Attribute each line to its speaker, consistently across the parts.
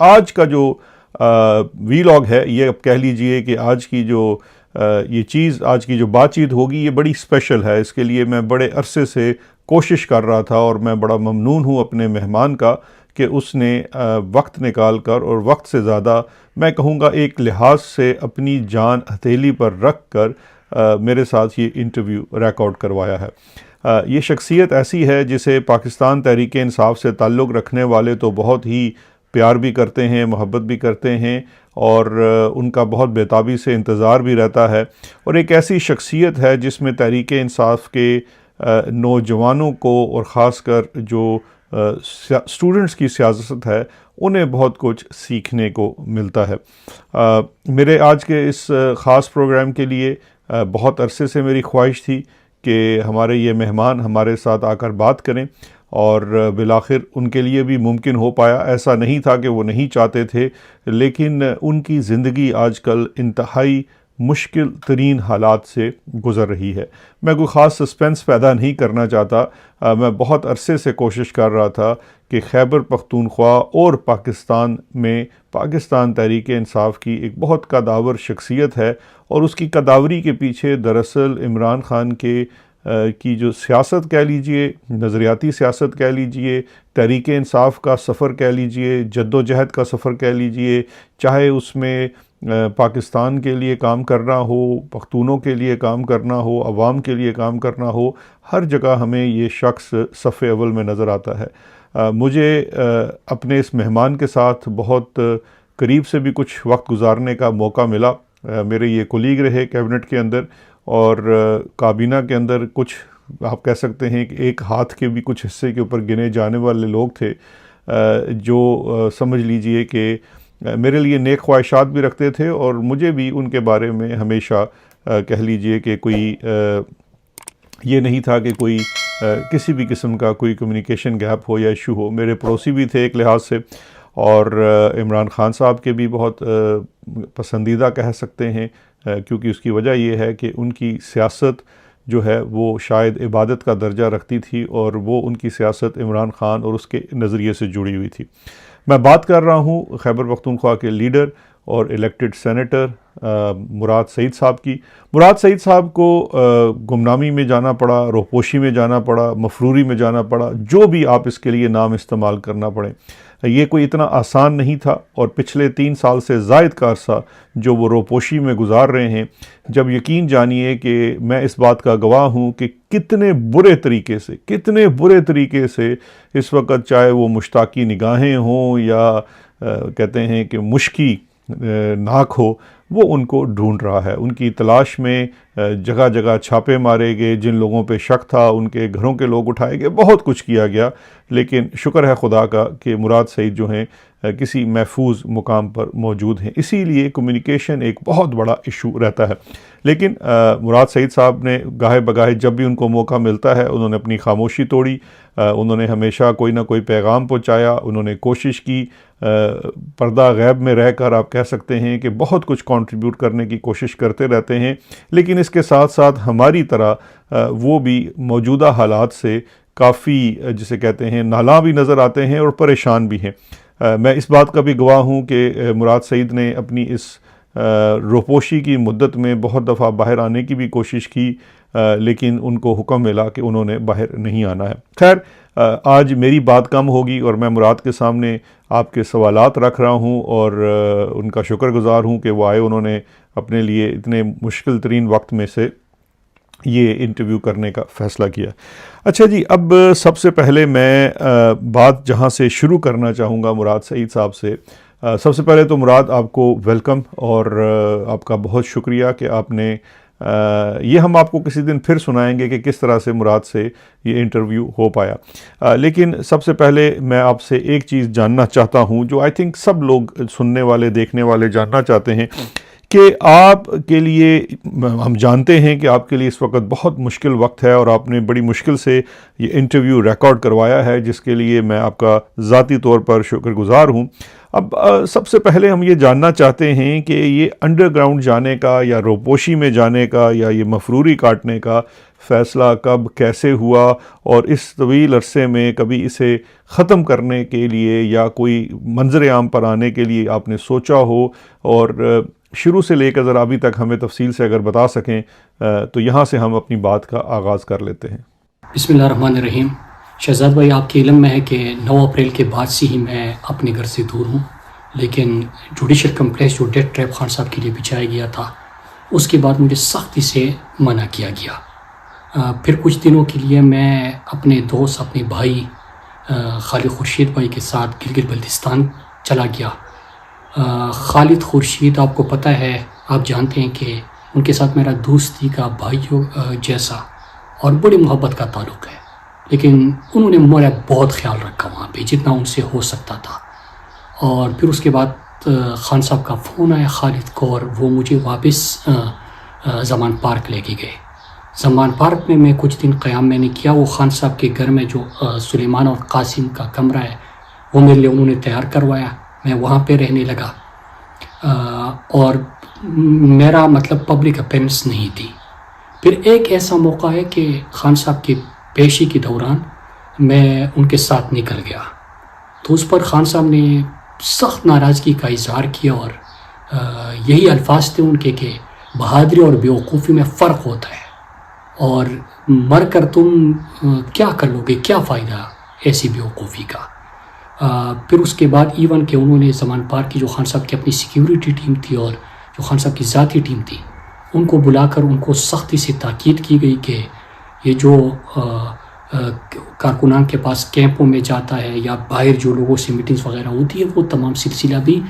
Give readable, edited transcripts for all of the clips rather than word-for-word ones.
Speaker 1: آج کا جو ویلاگ ہے، یہ اب کہہ لیجئے کہ آج کی جو آج کی جو بات چیت ہوگی یہ بڑی اسپیشل ہے. اس کے لیے میں بڑے عرصے سے کوشش کر رہا تھا اور میں بڑا ممنون ہوں اپنے مہمان کا کہ اس نے وقت نکال کر اور وقت سے زیادہ میں کہوں گا ایک لحاظ سے اپنی جان ہتھیلی پر رکھ کر میرے ساتھ یہ انٹرویو ریکارڈ کروایا ہے. یہ شخصیت ایسی ہے جسے پاکستان تحریک انصاف سے تعلق رکھنے والے تو بہت ہی پیار بھی کرتے ہیں، محبت بھی کرتے ہیں اور ان کا بہت بےتابی سے انتظار بھی رہتا ہے. اور ایک ایسی شخصیت ہے جس میں تحریک انصاف کے نوجوانوں کو اور خاص کر جو اسٹوڈنٹس کی سیاست ہے انہیں بہت کچھ سیکھنے کو ملتا ہے. میرے آج کے اس خاص پروگرام کے لیے بہت عرصے سے میری خواہش تھی کہ ہمارے یہ مہمان ہمارے ساتھ آ کر بات کریں اور بالآخر ان کے لیے بھی ممکن ہو پایا. ایسا نہیں تھا کہ وہ نہیں چاہتے تھے، لیکن ان کی زندگی آج کل انتہائی مشکل ترین حالات سے گزر رہی ہے. میں کوئی خاص سسپینس پیدا نہیں کرنا چاہتا. میں بہت عرصے سے کوشش کر رہا تھا کہ خیبر پختونخوا اور پاکستان میں پاکستان تحریک انصاف کی ایک بہت قداور شخصیت ہے اور اس کی قداوری کے پیچھے دراصل عمران خان کی جو سیاست کہہ لیجئے، نظریاتی سیاست کہہ لیجئے، تحریک انصاف کا سفر کہہ لیجئے، جد و جہد کا سفر کہہ لیجئے، چاہے اس میں پاکستان کے لیے کام کرنا ہو، پختونوں کے لیے کام کرنا ہو، عوام کے لیے کام کرنا ہو، ہر جگہ ہمیں یہ شخص صف اول میں نظر آتا ہے. مجھے اپنے اس مہمان کے ساتھ بہت قریب سے بھی کچھ وقت گزارنے کا موقع ملا. میرے یہ کولیگ رہے کیبنٹ کے اندر اور کابینہ کے اندر کچھ آپ کہہ سکتے ہیں کہ ایک ہاتھ کے بھی کچھ حصے کے اوپر گنے جانے والے لوگ تھے جو سمجھ لیجئے کہ میرے لیے نیک خواہشات بھی رکھتے تھے اور مجھے بھی ان کے بارے میں ہمیشہ کہہ لیجئے کہ کوئی یہ نہیں تھا کہ کوئی کسی بھی قسم کا کوئی کمیونیکیشن گیپ ہو یا ایشو ہو. میرے پڑوسی بھی تھے ایک لحاظ سے اور عمران خان صاحب کے بھی بہت پسندیدہ کہہ سکتے ہیں کیونکہ اس کی وجہ یہ ہے کہ ان کی سیاست جو ہے وہ شاید عبادت کا درجہ رکھتی تھی اور وہ ان کی سیاست عمران خان اور اس کے نظریے سے جڑی ہوئی تھی. میں بات کر رہا ہوں خیبر پختونخوا کے لیڈر اور الیکٹڈ سینیٹر مراد سعید صاحب کی. مراد سعید صاحب کو گمنامی میں جانا پڑا، روپوشی میں جانا پڑا، مفروری میں جانا پڑا، جو بھی آپ اس کے لیے نام استعمال کرنا پڑے. یہ کوئی اتنا آسان نہیں تھا اور پچھلے 3 سال سے زائد کا عرصہ جو وہ روپوشی میں گزار رہے ہیں، جب یقین جانیے کہ میں اس بات کا گواہ ہوں کہ کتنے برے طریقے سے اس وقت چاہے وہ مشتاقی نگاہیں ہوں یا کہتے ہیں کہ مشکی ناک ہو، وہ ان کو ڈھونڈ رہا ہے. ان کی تلاش میں جگہ جگہ چھاپے مارے گئے، جن لوگوں پہ شک تھا ان کے گھروں کے لوگ اٹھائے گئے، بہت کچھ کیا گیا، لیکن شکر ہے خدا کا کہ مراد سعید جو ہیں کسی محفوظ مقام پر موجود ہیں. اسی لیے کمیونیکیشن ایک بہت بڑا ایشو رہتا ہے. لیکن مراد سعید صاحب نے گاہے بگاہے جب بھی ان کو موقع ملتا ہے انہوں نے اپنی خاموشی توڑی. انہوں نے ہمیشہ کوئی نہ کوئی پیغام پہنچایا. انہوں نے کوشش کی پردہ غیب میں رہ کر آپ کہہ سکتے ہیں کہ بہت کچھ کنٹریبیوٹ کرنے کی کوشش کرتے رہتے ہیں. لیکن اس کے ساتھ ساتھ ہماری طرح وہ بھی موجودہ حالات سے کافی جسے کہتے ہیں نالاں بھی نظر آتے ہیں اور پریشان بھی ہیں. میں اس بات کا بھی گواہ ہوں کہ مراد سعید نے اپنی اس روپوشی کی مدت میں بہت دفعہ باہر آنے کی بھی کوشش کی، لیکن ان کو حکم ملا کہ انہوں نے باہر نہیں آنا ہے. خیر، آج میری بات کم ہوگی اور میں مراد کے سامنے آپ کے سوالات رکھ رہا ہوں اور ان کا شکر گزار ہوں کہ وہ آئے، انہوں نے اپنے لیے اتنے مشکل ترین وقت میں سے یہ انٹرویو کرنے کا فیصلہ کیا. اچھا جی، اب سب سے پہلے میں بات جہاں سے شروع کرنا چاہوں گا مراد سعید صاحب سے. سب سے پہلے تو مراد آپ کو ویلکم اور آپ کا بہت شکریہ کہ آپ نے یہ ہم آپ کو کسی دن پھر سنائیں گے کہ کس طرح سے مراد سے یہ انٹرویو ہو پایا. لیکن سب سے پہلے میں آپ سے ایک چیز جاننا چاہتا ہوں جو آئی تھنک سب لوگ سننے والے دیکھنے والے جاننا چاہتے ہیں کہ آپ کے لیے ہم جانتے ہیں کہ آپ کے لیے اس وقت بہت مشکل وقت ہے اور آپ نے بڑی مشکل سے یہ انٹرویو ریکارڈ کروایا ہے، جس کے لیے میں آپ کا ذاتی طور پر شکر گزار ہوں۔ اب سب سے پہلے ہم یہ جاننا چاہتے ہیں کہ یہ انڈر گراؤنڈ جانے کا یا روپوشی میں جانے کا یا یہ مفروری کاٹنے کا فیصلہ کب کیسے ہوا، اور اس طویل عرصے میں کبھی اسے ختم کرنے کے لیے یا کوئی منظر عام پر آنے کے لیے آپ نے سوچا ہو، اور شروع سے لے کر ذرا ابھی تک ہمیں تفصیل سے اگر بتا سکیں تو یہاں سے ہم اپنی بات کا آغاز کر لیتے ہیں۔
Speaker 2: بسم اللہ الرحمن الرحیم۔ شہزاد بھائی، آپ کے علم میں ہے کہ 9 اپریل کے بعد سے ہی میں اپنے گھر سے دور ہوں، لیکن جوڈیشل کمپلیکس جو ڈیتھ ٹریپ خان صاحب کے لیے بچھایا گیا تھا، اس کے بعد مجھے سختی سے منع کیا گیا۔ پھر کچھ دنوں کے لیے میں اپنے دوست، اپنے بھائی خالد خورشید بھائی کے ساتھ گلگت بلتستان چلا گیا۔ خالد خورشید آپ کو پتہ ہے، آپ جانتے ہیں کہ ان کے ساتھ میرا دوستی کا بھائیوں جیسا اور بڑی محبت کا تعلق ہے، لیکن انہوں نے میرا بہت خیال رکھا وہاں پہ، جتنا ان سے ہو سکتا تھا۔ اور پھر اس کے بعد خان صاحب کا فون آیا خالد کو، اور وہ مجھے واپس زمان پارک لے کے گئے۔ زمان پارک میں کچھ دن قیام میں نے کیا۔ وہ خان صاحب کے گھر میں جو سلیمان اور قاسم کا کمرہ ہے، وہ میرے لیے انہوں نے تیار کروایا، میں وہاں پہ رہنے لگا، اور میرا مطلب پبلک اپیرنس نہیں تھی۔ پھر ایک ایسا موقع ہے کہ خان صاحب کی پیشی کے دوران میں ان کے ساتھ نکل گیا، تو اس پر خان صاحب نے سخت ناراضگی کا اظہار کیا، اور یہی الفاظ تھے ان کے کہ بہادری اور بیوقوفی میں فرق ہوتا ہے، اور مر کر تم کیا کر لو گے، کیا فائدہ ایسی بیوقوفی کا۔ پھر اس کے بعد ایون کہ انہوں نے زمان پارک کی جو خان صاحب کی اپنی سیکیورٹی ٹیم تھی اور جو خان صاحب کی ذاتی ٹیم تھی، ان کو بلا کر ان کو سختی سے تاکید کی گئی کہ یہ جو کارکنان کے پاس کیمپوں میں جاتا ہے یا باہر جو لوگوں سے میٹنگز وغیرہ ہوتی ہے، وہ تمام سلسلہ بھی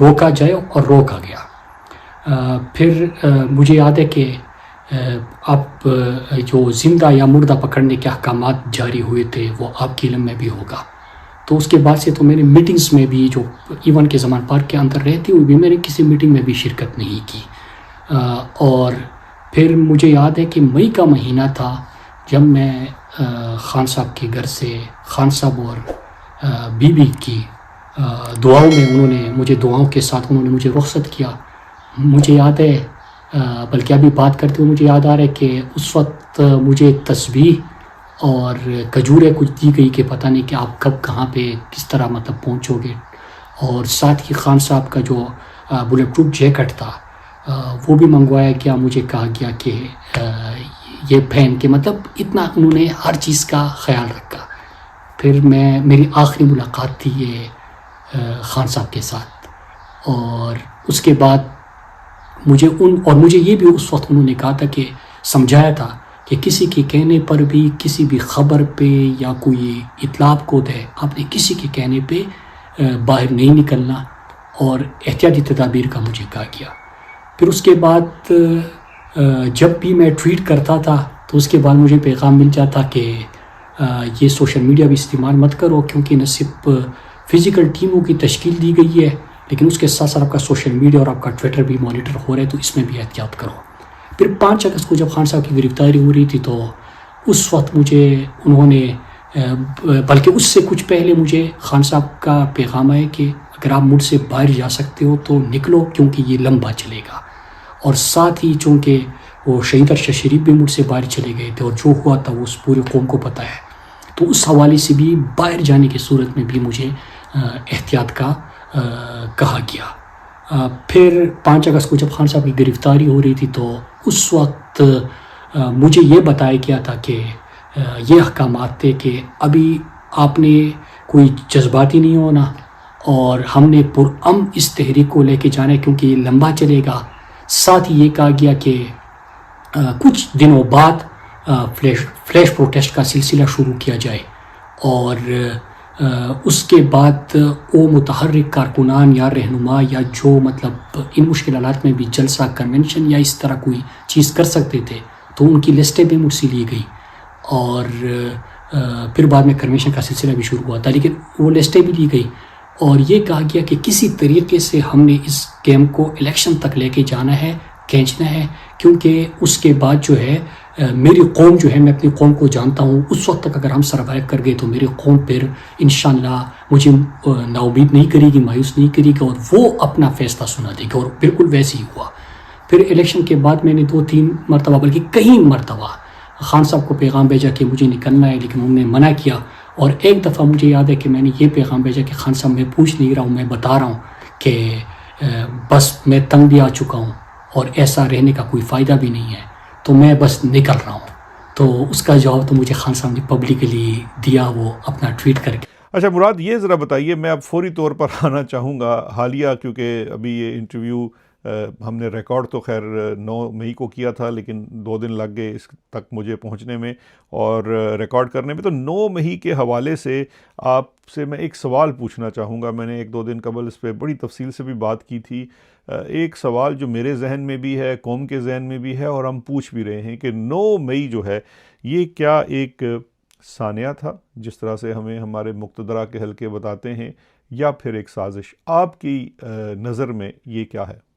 Speaker 2: روکا جائے، اور روکا گیا۔ پھر مجھے یاد ہے کہ اب جو زندہ یا مردہ پکڑنے کے احکامات جاری ہوئے تھے، وہ آپ کے علم میں بھی ہوگا۔ تو اس کے بعد سے تو میں نے میٹنگز میں بھی، جو ایون کے زمان پارک کے اندر رہتے ہوئے بھی، میں نے کسی میٹنگ میں بھی شرکت نہیں کی۔ اور پھر مجھے یاد ہے کہ مئی کا مہینہ تھا جب میں خان صاحب کے گھر سے، خان صاحب اور بی بی کی دعاؤں میں انہوں نے مجھے، دعاؤں کے ساتھ انہوں نے مجھے رخصت کیا۔ مجھے یاد ہے، بلکہ ابھی بات کرتے ہوئے مجھے یاد آ رہا ہے کہ اس وقت مجھے تسبیح اور کھجوریں کچھ دی گئی کہ پتہ نہیں کہ آپ کب کہاں پہ کس طرح مطلب پہنچو گے، اور ساتھ ہی خان صاحب کا جو بلیٹ پروف جیکٹ تھا وہ بھی منگوایا گیا۔ مجھے کہا گیا کہ یہ پہن کے، مطلب اتنا انہوں نے ہر چیز کا خیال رکھا۔ پھر میری آخری ملاقات تھی یہ خان صاحب کے ساتھ، اور اس کے بعد مجھے یہ بھی اس وقت انہوں نے کہا تھا کہ سمجھایا تھا کہ کسی کے کہنے پر بھی، کسی بھی خبر پہ یا کوئی اطلاع کو دے، آپ نے کسی کے کہنے پہ باہر نہیں نکلنا، اور احتیاطی تدابیر کا مجھے کہا گیا۔ پھر اس کے بعد جب بھی میں ٹویٹ کرتا تھا تو اس کے بعد مجھے پیغام مل جاتا کہ یہ سوشل میڈیا بھی استعمال مت کرو، کیونکہ نہ صرف فزیکل ٹیموں کی تشکیل دی گئی ہے، لیکن اس کے ساتھ ساتھ آپ کا سوشل میڈیا اور آپ کا ٹویٹر بھی مانیٹر ہو رہا ہے، تو اس میں بھی احتیاط کرو۔ پھر 5 اگست کو جب خان صاحب کی گرفتاری ہو رہی تھی، تو اس وقت مجھے انہوں نے، بلکہ اس سے کچھ پہلے مجھے خان صاحب کا پیغام آیا کہ اگر آپ مجھ سے باہر جا سکتے ہو تو نکلو، کیونکہ یہ لمبا چلے گا۔ اور ساتھ ہی چونکہ وہ شہید ارشد شریف بھی مجھ سے باہر چلے گئے تھے، اور جو ہوا تھا وہ اس پورے قوم کو پتہ ہے، تو اس حوالے سے بھی باہر جانے کی صورت میں بھی مجھے احتیاط کا کہا گیا۔ پھر 5 اگست کو جب خان صاحب کی گرفتاری ہو رہی تھی، تو اس وقت مجھے یہ بتایا گیا تھا کہ یہ احکامات تھے کہ ابھی آپ نے کوئی جذباتی نہیں ہونا، اور ہم نے پرامن اس تحریک کو لے کے جانا ہے، کیونکہ یہ لمبا چلے گا۔ ساتھ ہی یہ کہا گیا کہ کچھ دنوں بعد فلیش پروٹیسٹ کا سلسلہ شروع کیا جائے، اور اس کے بعد وہ متحرک کارکنان یا رہنما یا جو مطلب ان مشکل حالات میں بھی جلسہ، کنونشن یا اس طرح کوئی چیز کر سکتے تھے، تو ان کی لسٹیں بھی مجھ سے لی گئی، اور پھر بعد میں کنونشن کا سلسلہ بھی شروع ہوا تھا، لیکن وہ لسٹیں بھی لی گئی، اور یہ کہا گیا کہ کسی طریقے سے ہم نے اس گیم کو الیکشن تک لے کے جانا ہے، کھینچنا ہے، کیونکہ اس کے بعد جو ہے میری قوم جو ہے، میں اپنی قوم کو جانتا ہوں، اس وقت تک اگر ہم سروائیو کر گئے تو میری قوم پھر انشاءاللہ مجھے نا امید نہیں کرے گی، مایوس نہیں کرے گی، اور وہ اپنا فیصلہ سنا دے گی، اور بالکل ویسے ہی ہوا۔ پھر الیکشن کے بعد میں نے 2-3 مرتبہ بلکہ کئی مرتبہ خان صاحب کو پیغام بھیجا کہ مجھے نکلنا ہے، لیکن انہوں نے منع کیا، اور ایک دفعہ مجھے یاد ہے کہ میں نے یہ پیغام بھیجا کہ خان صاحب میں پوچھ نہیں رہا ہوں، میں بتا رہا ہوں کہ بس میں تنگ بھی آ چکا ہوں اور ایسا رہنے کا کوئی فائدہ بھی نہیں ہے، تو میں بس نکل رہا ہوں۔ تو اس کا جواب تو مجھے خان صاحب نے پبلکلی دیا، وہ اپنا ٹویٹ کر کے۔
Speaker 1: اچھا مراد، یہ ذرا بتائیے، میں اب فوری طور پر آنا چاہوں گا حالیہ، کیونکہ ابھی یہ انٹرویو ہم نے ریکارڈ تو خیر 9 مئی کو کیا تھا، لیکن 2 دن لگ گئے اس تک مجھے پہنچنے میں اور ریکارڈ کرنے میں۔ تو 9 مئی کے حوالے سے آپ سے میں ایک سوال پوچھنا چاہوں گا۔ میں نے 1-2 دن قبل اس پہ بڑی تفصیل سے بھی بات کی تھی۔ ایک سوال جو میرے ذہن میں بھی ہے، قوم کے ذہن میں بھی ہے، اور ہم پوچھ بھی رہے ہیں کہ 9 مئی جو ہے یہ کیا ایک سانحہ تھا جس طرح سے ہمیں ہمارے مقتدرہ کے حلقے بتاتے ہیں، یا پھر ایک سازش؟ آپ کی نظر میں یہ کیا ہے؟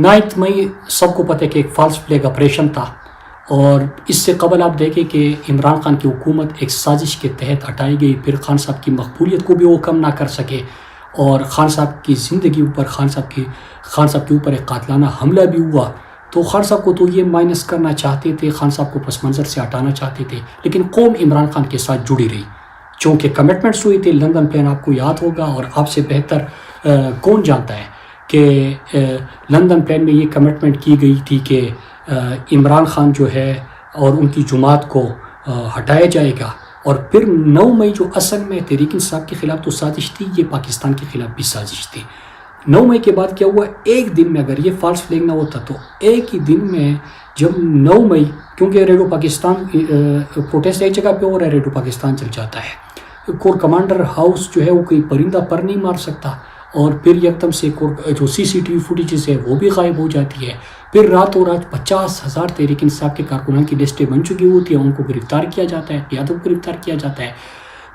Speaker 2: 9 مئی سب کو پتہ ہے کہ ایک فالس فلیگ آپریشن تھا، اور اس سے قبل آپ دیکھیں کہ عمران خان کی حکومت ایک سازش کے تحت ہٹائی گئی، پھر خان صاحب کی مقبولیت کو بھی وہ کم نہ کر سکے، اور خان صاحب کی زندگی اوپر خان صاحب کے اوپر ایک قاتلانہ حملہ بھی ہوا۔ تو خان صاحب کو تو یہ مائنس کرنا چاہتے تھے، خان صاحب کو پس منظر سے ہٹانا چاہتے تھے، لیکن قوم عمران خان کے ساتھ جڑی رہی، چونکہ کمٹمنٹس ہوئی تھے۔ لندن پلان آپ کو یاد ہوگا، اور آپ سے بہتر کون جانتا ہے کہ لندن پلان میں یہ کمٹمنٹ کی گئی تھی کہ عمران خان جو ہے اور ان کی جماعت کو ہٹایا جائے گا، اور پھر 9 مئی جو اصل میں تحریک انصاف کے خلاف تو سازش تھی، یہ پاکستان کے خلاف بھی سازش تھی۔ 9 مئی کے بعد کیا ہوا؟ ایک دن میں اگر یہ فالس فلیگ نہ ہوتا تو ایک ہی دن میں، جب 9 مئی، کیونکہ ریڈیو پاکستان پروٹیسٹ ایک جگہ پہ ہو رہا ہے، ریڈیو پاکستان چل جاتا ہے، کور کمانڈر ہاؤس جو ہے وہ کوئی پرندہ پر نہیں مار سکتا، اور پھر یکدم سے جو CCTV فوٹیجز ہے وہ بھی غائب ہو جاتی ہے۔ پھر راتوں رات 50,000 تحریک انصاف کے کارکنان کی لسٹیں بن چکی ہوتی ہیں، ان کو گرفتار کیا جاتا ہے، قیادت کو گرفتار کیا جاتا ہے۔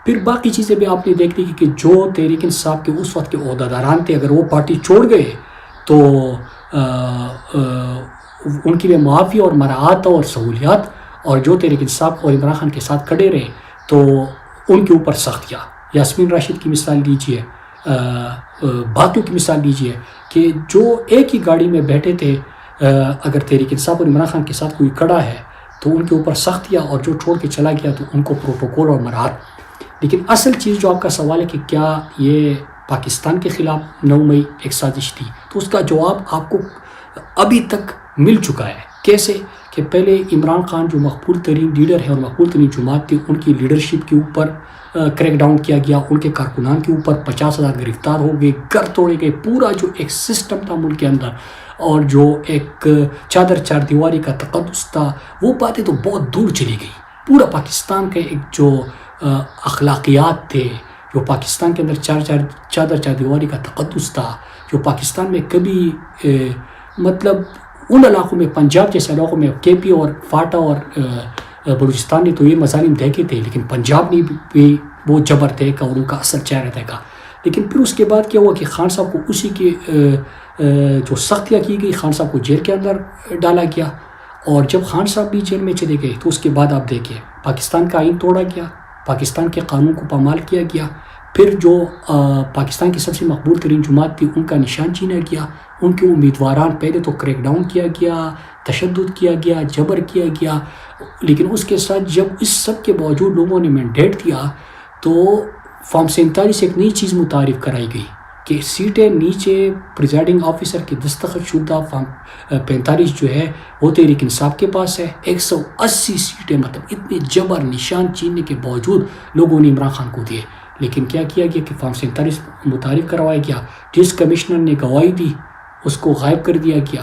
Speaker 2: پھر باقی چیزیں بھی آپ نے دیکھ لی کہ جو تحریک انصاف کے اس وقت کے عہدیداران تھے، اگر وہ پارٹی چھوڑ گئے تو ان کے لیے معافی اور مراعات اور سہولیات، اور جو تحریک انصاف اور عمران خان کے ساتھ کھڑے رہے تو ان کے اوپر سختیاں۔ یاسمین راشد کی مثال لیجئے، باقیوں کی مثال لیجئے، کہ جو ایک ہی گاڑی میں بیٹھے تھے، اگر تحریک انصاف اور عمران خان کے ساتھ کوئی کھڑا ہے تو ان کے اوپر سختیاں، اور جو چھوڑ کے چلا گیا تو ان کو پروٹوکول اور مراعات۔ لیکن اصل چیز جو آپ کا سوال ہے کہ کیا یہ پاکستان کے خلاف 9 مئی ایک سازش تھی، تو اس کا جواب آپ کو ابھی تک مل چکا ہے۔ کیسے؟ کہ پہلے عمران خان جو مقبول ترین لیڈر ہے اور مقبول ترین جماعت تھی، ان کی لیڈرشپ کے اوپر کریک ڈاؤن کیا گیا، ان کے کارکنان کے اوپر 50,000 گرفتار ہو گئے، گھر توڑے گئے، پورا جو ایک سسٹم تھا ملک کے اندر، اور جو ایک چار دیواری کا تقدس تھا، وہ باتیں تو بہت دور چلی گئی۔ پورا پاکستان کے ایک جو اخلاقیات تھے، جو پاکستان کے اندر چار دیواری کا تقدس تھا، جو پاکستان میں کبھی مطلب ان علاقوں میں، پنجاب جیسے علاقوں میں، KP اور فاٹا اور بلوچستان نے تو یہ مظالم دیکھے تھے، لیکن پنجاب نے بھی وہ جبر دیکھا اور ان کا اثر چہرہ دیکھا۔ لیکن پھر اس کے بعد کیا ہوا کہ خان صاحب کو اسی کے جو سختیاں کی گئی، خان صاحب کو جیل کے اندر ڈالا گیا، اور جب خان صاحب بھی جیل میں چلے گئے تو اس کے بعد آپ دیکھیں پاکستان کا آئین توڑا گیا، پاکستان کے قانون کو پامال کیا گیا، پھر جو پاکستان کی سب سے مقبول ترین جماعت تھی ان کا نشان چھینا گیا، ان کے امیدواران پہلے تو کریک ڈاؤن کیا گیا، تشدد کیا گیا، جبر کیا گیا، لیکن اس کے ساتھ جب اس سب کے باوجود لوگوں نے مینڈیٹ دیا تو فارم 47 ایک نئی چیز متعارف کرائی گئی کہ سیٹیں نیچے پریزائڈنگ آفیسر کے دستخط شدہ فارم 45 جو ہے وہ تحریک انصاف کے پاس ہے۔ 180 سیٹیں، مطلب اتنے جبر نشان چیننے کے باوجود لوگوں نے عمران خان کو دیے، لیکن کیا کیا گیا کہ فارم 47 متعارف کروایا گیا، جس کمشنر نے گواہی دی اس کو غائب کر دیا گیا۔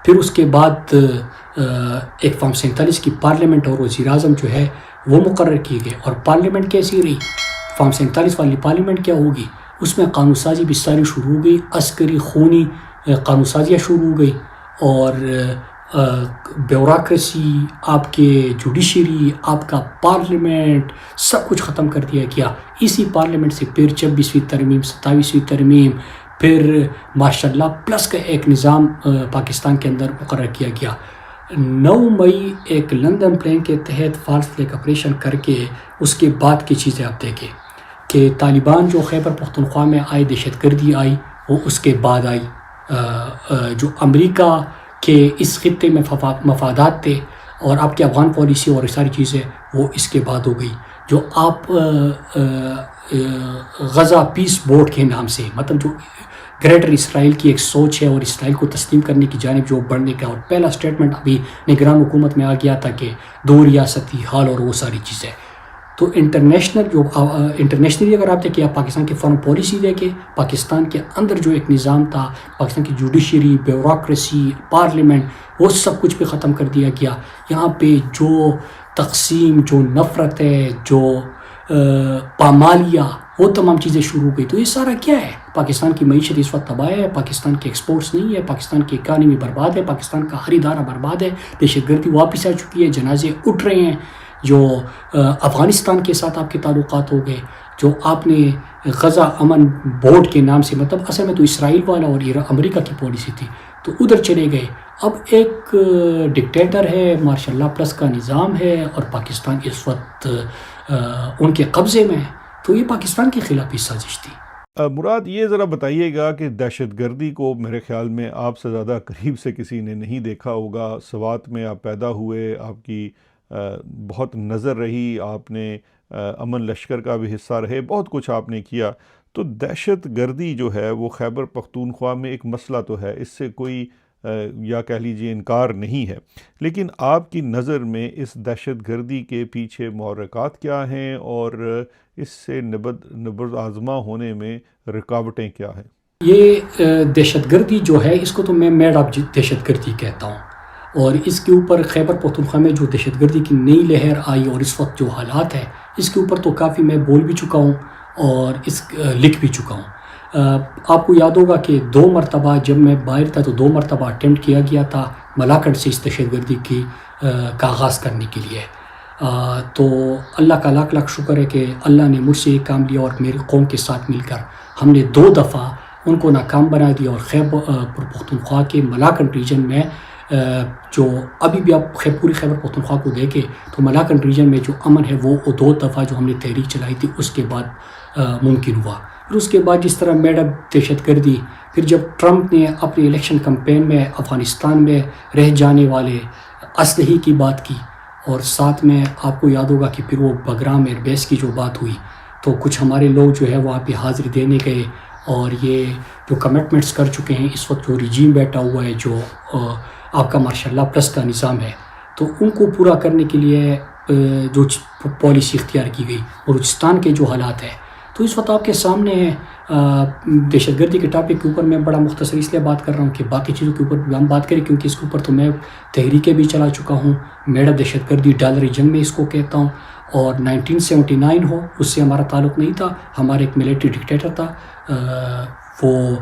Speaker 2: پھر اس کے بعد ایک فارم 47 کی پارلیمنٹ اور وزیر اعظم جو ہے وہ مقرر کیے گئے، اور پارلیمنٹ کیسی رہی؟ فارم 47 والی پارلیمنٹ کیا ہوگی؟ اس میں قانون سازی بھی ساری شروع ہو گئی، عسکری خونی قانون سازیاں شروع ہو گئی، اور بیوروکریسی، آپ کے جوڈیشری، آپ کا پارلیمنٹ، سب کچھ ختم کر دیا گیا. اسی پارلیمنٹ سے پھر 26ویں ترمیم، 27ویں ترمیم، پھر ماشاء اللہ پلس کا ایک نظام پاکستان کے اندر مقرر کیا گیا. 9 مئی ایک لندن پلان کے تحت فالس فلیگ آپریشن کر کے اس کے بعد کی چیزیں آپ دیکھیں کہ طالبان جو خیبر پختونخوا میں آئی، دہشت گردی آئی، وہ اس کے بعد آئی. جو امریکہ کے اس خطے میں مفادات تھے اور آپ کے افغان پالیسی اور ساری چیزیں وہ اس کے بعد ہو گئی. جو آپ غزہ پیس بورڈ کے نام سے، مطلب جو گریٹر اسرائیل کی ایک سوچ ہے اور اسرائیل کو تسلیم کرنے کی جانب جو بڑھنے کا، اور پہلا سٹیٹمنٹ ابھی نگران حکومت میں آ گیا تھا کہ 2 ریاستی حال اور وہ ساری چیزیں. تو انٹرنیشنلی اگر آپ دیکھیں، آپ پاکستان کی فارن پالیسی دیکھیں، پاکستان کے اندر جو ایک نظام تھا، پاکستان کی جوڈیشری، بیوروکریسی، پارلیمنٹ، وہ سب کچھ بھی ختم کر دیا گیا. یہاں پہ جو تقسیم، جو نفرت ہے، جو پامالیہ، وہ تمام چیزیں شروع ہو گئی. تو یہ سارا کیا ہے؟ پاکستان کی معیشت اس وقت تباہ ہے، پاکستان کے ایکسپورٹس نہیں ہے، پاکستان کی اکانومی برباد ہے، پاکستان کا ہر ادارہ برباد ہے، دہشت گردی واپس آ چکی ہے، جنازے اٹھ رہے ہیں. جو افغانستان کے ساتھ آپ کے تعلقات ہو گئے، جو آپ نے غزہ امن بورڈ کے نام سے، مطلب اصل میں تو اسرائیل والا اور امریکہ کی پالیسی تھی، تو ادھر چلے گئے. اب ایک ڈکٹیٹر ہے، مارشل لا پلس کا نظام ہے، اور پاکستان اس وقت ان کے قبضے میں ہے. تو یہ پاکستان کے خلاف ہی سازش تھی.
Speaker 1: مراد، یہ ذرا بتائیے گا کہ دہشت گردی کو میرے خیال میں آپ سے زیادہ قریب سے کسی نے نہیں دیکھا ہوگا. سوات میں آپ پیدا ہوئے، آپ کی بہت نظر رہی، آپ نے امن لشکر کا بھی حصہ رہے، بہت کچھ آپ نے کیا. تو دہشت گردی جو ہے وہ خیبر پختونخوا میں ایک مسئلہ تو ہے، اس سے کوئی یا کہہ لیجیے انکار نہیں ہے، لیکن آپ کی نظر میں اس دہشت گردی کے پیچھے محرکات کیا ہیں اور اس سے نبرد آزما ہونے میں رکاوٹیں کیا ہیں؟
Speaker 2: یہ دہشت گردی جو ہے، اس کو تو میں میڈ آف دہشت گردی کہتا ہوں. اور اس کے اوپر خیبر پختونخوا میں جو دہشت گردی کی نئی لہر آئی اور اس وقت جو حالات ہیں، اس کے اوپر تو کافی میں بول بھی چکا ہوں اور لکھ بھی چکا ہوں. آپ کو یاد ہوگا کہ 2 مرتبہ جب میں باہر تھا تو 2 مرتبہ اٹیمپٹ کیا گیا تھا ملاکنڈ سے اس دہشت گردی کا آغاز کرنے کے لیے. تو اللہ کا لاکھ لاکھ شکر ہے کہ اللہ نے مجھ سے ایک کام لیا اور میری قوم کے ساتھ مل کر ہم نے 2 دفعہ ان کو ناکام بنا دیا. اور خیبر پختونخوا کے ملاکنڈ ریجن میں جو ابھی بھی آپ پوری خیبر پختونخوا کو دیکھیں تو ملاکنڈ ریجن میں جو امن ہے وہ 2 دفعہ جو ہم نے تحریک چلائی تھی اس کے بعد ممکن ہوا. پھر اس کے بعد جس طرح میڈ دہشت گردی، پھر جب ٹرمپ نے اپنے الیکشن کمپین میں افغانستان میں رہ جانے والے اسلحے کی بات کی، اور ساتھ میں آپ کو یاد ہوگا کہ پھر وہ بگرام ایئر بیس کی جو بات ہوئی، تو کچھ ہمارے لوگ جو ہے وہاں پہ حاضری دینے گئے، اور یہ جو کمٹمنٹس کر چکے ہیں اس وقت جو رجیم بیٹھا ہوا ہے، جو آپ کا مارشل اللہ پلس کا نظام ہے، تو ان کو پورا کرنے کے لیے جو پالیسی اختیار کی گئی. بلوچستان کے جو حالات ہیں تو اس وقت آپ کے سامنے ہے. دہشت گردی کے ٹاپک کے اوپر میں بڑا مختصر اس لیے بات کر رہا ہوں کہ باقی چیزوں کے اوپر بھی ہم بات کریں، کیونکہ اس کے اوپر تو میں تحریکیں بھی چلا چکا ہوں. میڈ دہشت گردی ڈالری جنگ میں اس کو کہتا ہوں. اور 1979 ہو، اس سے ہمارا تعلق نہیں تھا. ہمارا ایک ملٹری ڈکٹیٹر تھا، وہ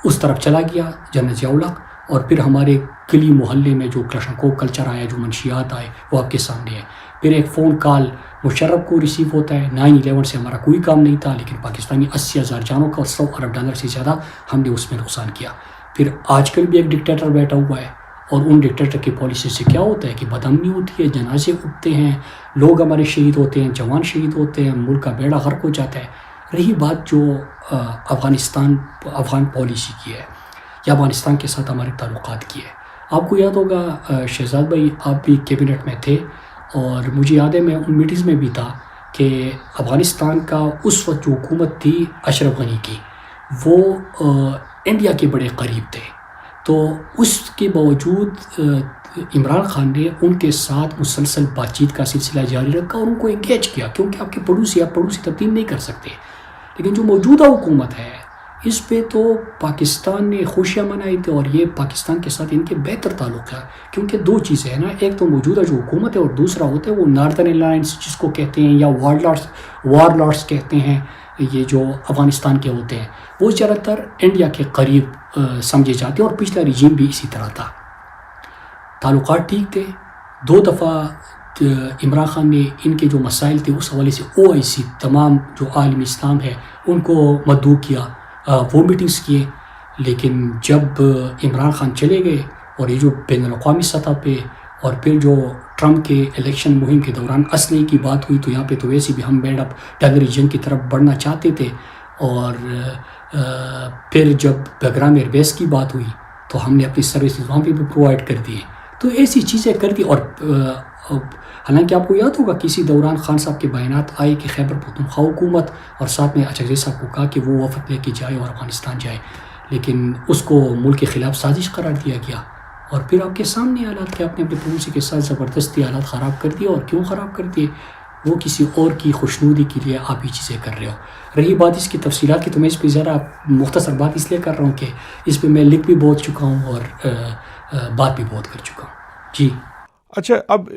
Speaker 2: اس طرف چلا گیا، جنرل ضیاء الحق. اور پھر ہمارے گلی محلے میں جو کلاشنکوو کلچر آیا، جو منشیات آئے، وہ آپ کے سامنے ہے. پھر ایک فون کال مشرف کو ریسیو ہوتا ہے. 9/11 سے ہمارا کوئی کام نہیں تھا، لیکن پاکستانی 80,000 جانوں کا اور $100 ارب سے زیادہ ہم نے اس میں نقصان کیا. پھر آج کل بھی ایک ڈکٹیٹر بیٹھا ہوا ہے، اور ان ڈکٹیٹر کی پالیسی سے کیا ہوتا ہے کہ بدامنی ہوتی ہے، جنازے اٹھتے ہیں، لوگ ہمارے شہید ہوتے ہیں، جوان شہید ہوتے ہیں، ملک کا بیڑا غرق ہو جاتا ہے. رہی بات جو افغان پالیسی کی ہے یا افغانستان کے ساتھ ہمارے تعلقات کی ہے، آپ کو یاد ہوگا شہزاد بھائی، آپ بھی کیبنٹ میں تھے، اور مجھے یاد ہے میں ان میٹنگز میں بھی تھا کہ افغانستان کا اس وقت جو حکومت تھی اشرف غنی کی، وہ انڈیا کے بڑے قریب تھے. تو اس کے باوجود عمران خان نے ان کے ساتھ مسلسل بات چیت کا سلسلہ جاری رکھا اور ان کو انگیج کیا، کیونکہ آپ کے پڑوسی تبدیل نہیں کر سکتے. لیکن جو موجودہ حکومت ہے اس پہ تو پاکستان نے خوشیاں منائی تھی، اور یہ پاکستان کے ساتھ ان کے بہتر تعلق ہے. کیونکہ 2 چیزیں ہیں نا، ایک تو موجودہ جو حکومت ہے، اور دوسرا ہوتا ہے وہ ناردرن الائنس جس کو کہتے ہیں، یا وار لارڈس کہتے ہیں، یہ جو افغانستان کے ہوتے ہیں، وہ زیادہ تر انڈیا کے قریب سمجھے جاتے ہیں، اور پچھلا رجیم بھی اسی طرح تھا. تعلقات ٹھیک تھے. 2 دفعہ عمران خان نے ان کے جو مسائل تھے اس حوالے سے OIC تمام جو عالم اسلام ہے ان کو مدعو کیا, وہ میٹنگز کیے. لیکن جب عمران خان چلے گئے اور یہ جو بین الاقوامی سطح پہ اور پھر جو ٹرمپ کے الیکشن مہم کے دوران اسلحے کی بات ہوئی, تو یہاں پہ تو ویسے بھی ہم بیڈ اپ ڈگری جنگ کی طرف بڑھنا چاہتے تھے. اور پھر جب بگرام ایئر بیس کی بات ہوئی تو ہم نے اپنی سروسز وہاں پہ بھی پرووائڈ کر دیے. تو ایسی چیزیں کر دی. اور حالانکہ آپ کو یاد ہوگا کسی دوران خان صاحب کے بیانات آئے کہ خیبر پختونخوا حکومت اور ساتھ میں اچھا صاحب کو کہا کہ وہ وفد لے کے جائے اور افغانستان جائے, لیکن اس کو ملک کے خلاف سازش قرار دیا گیا. اور پھر آپ کے سامنے حالات کہ آپ نے اپنے پڑوسی کے ساتھ زبردستی حالات خراب کر دیے. اور کیوں خراب کر دیے؟ وہ کسی اور کی خوشنودی کے لیے آپ یہ چیزیں کر رہے ہو. رہی بات اس کی تفصیلات کی تو میں اس پہ ذرا مختصر بات اس لیے کر رہا ہوں کہ اس پہ میں لکھ بھی بہت چکا ہوں اور بات بھی بہت کر چکا ہوں. جی
Speaker 1: اچھا, اب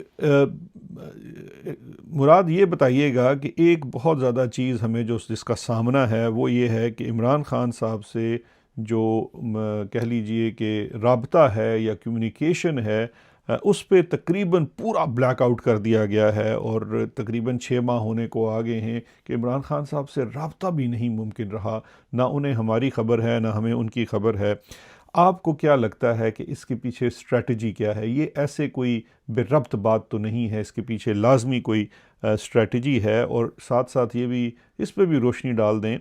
Speaker 1: مراد یہ بتائیے گا کہ ایک بہت زیادہ چیز ہمیں جس کا سامنا ہے وہ یہ ہے کہ عمران خان صاحب سے جو کہہ لیجئے کہ رابطہ ہے یا کمیونیکیشن ہے اس پہ تقریباً پورا بلیک آؤٹ کر دیا گیا ہے, اور تقریباً 6 ماہ ہونے کو آگے ہیں کہ عمران خان صاحب سے رابطہ بھی نہیں ممکن رہا. نہ انہیں ہماری خبر ہے نہ ہمیں ان کی خبر ہے. آپ کو کیا لگتا ہے کہ اس کے پیچھے اسٹریٹجی کیا ہے؟ یہ ایسے کوئی بے ربط بات تو نہیں ہے, اس کے پیچھے لازمی کوئی اسٹریٹجی ہے. اور ساتھ ساتھ یہ بھی اس پہ بھی روشنی ڈال دیں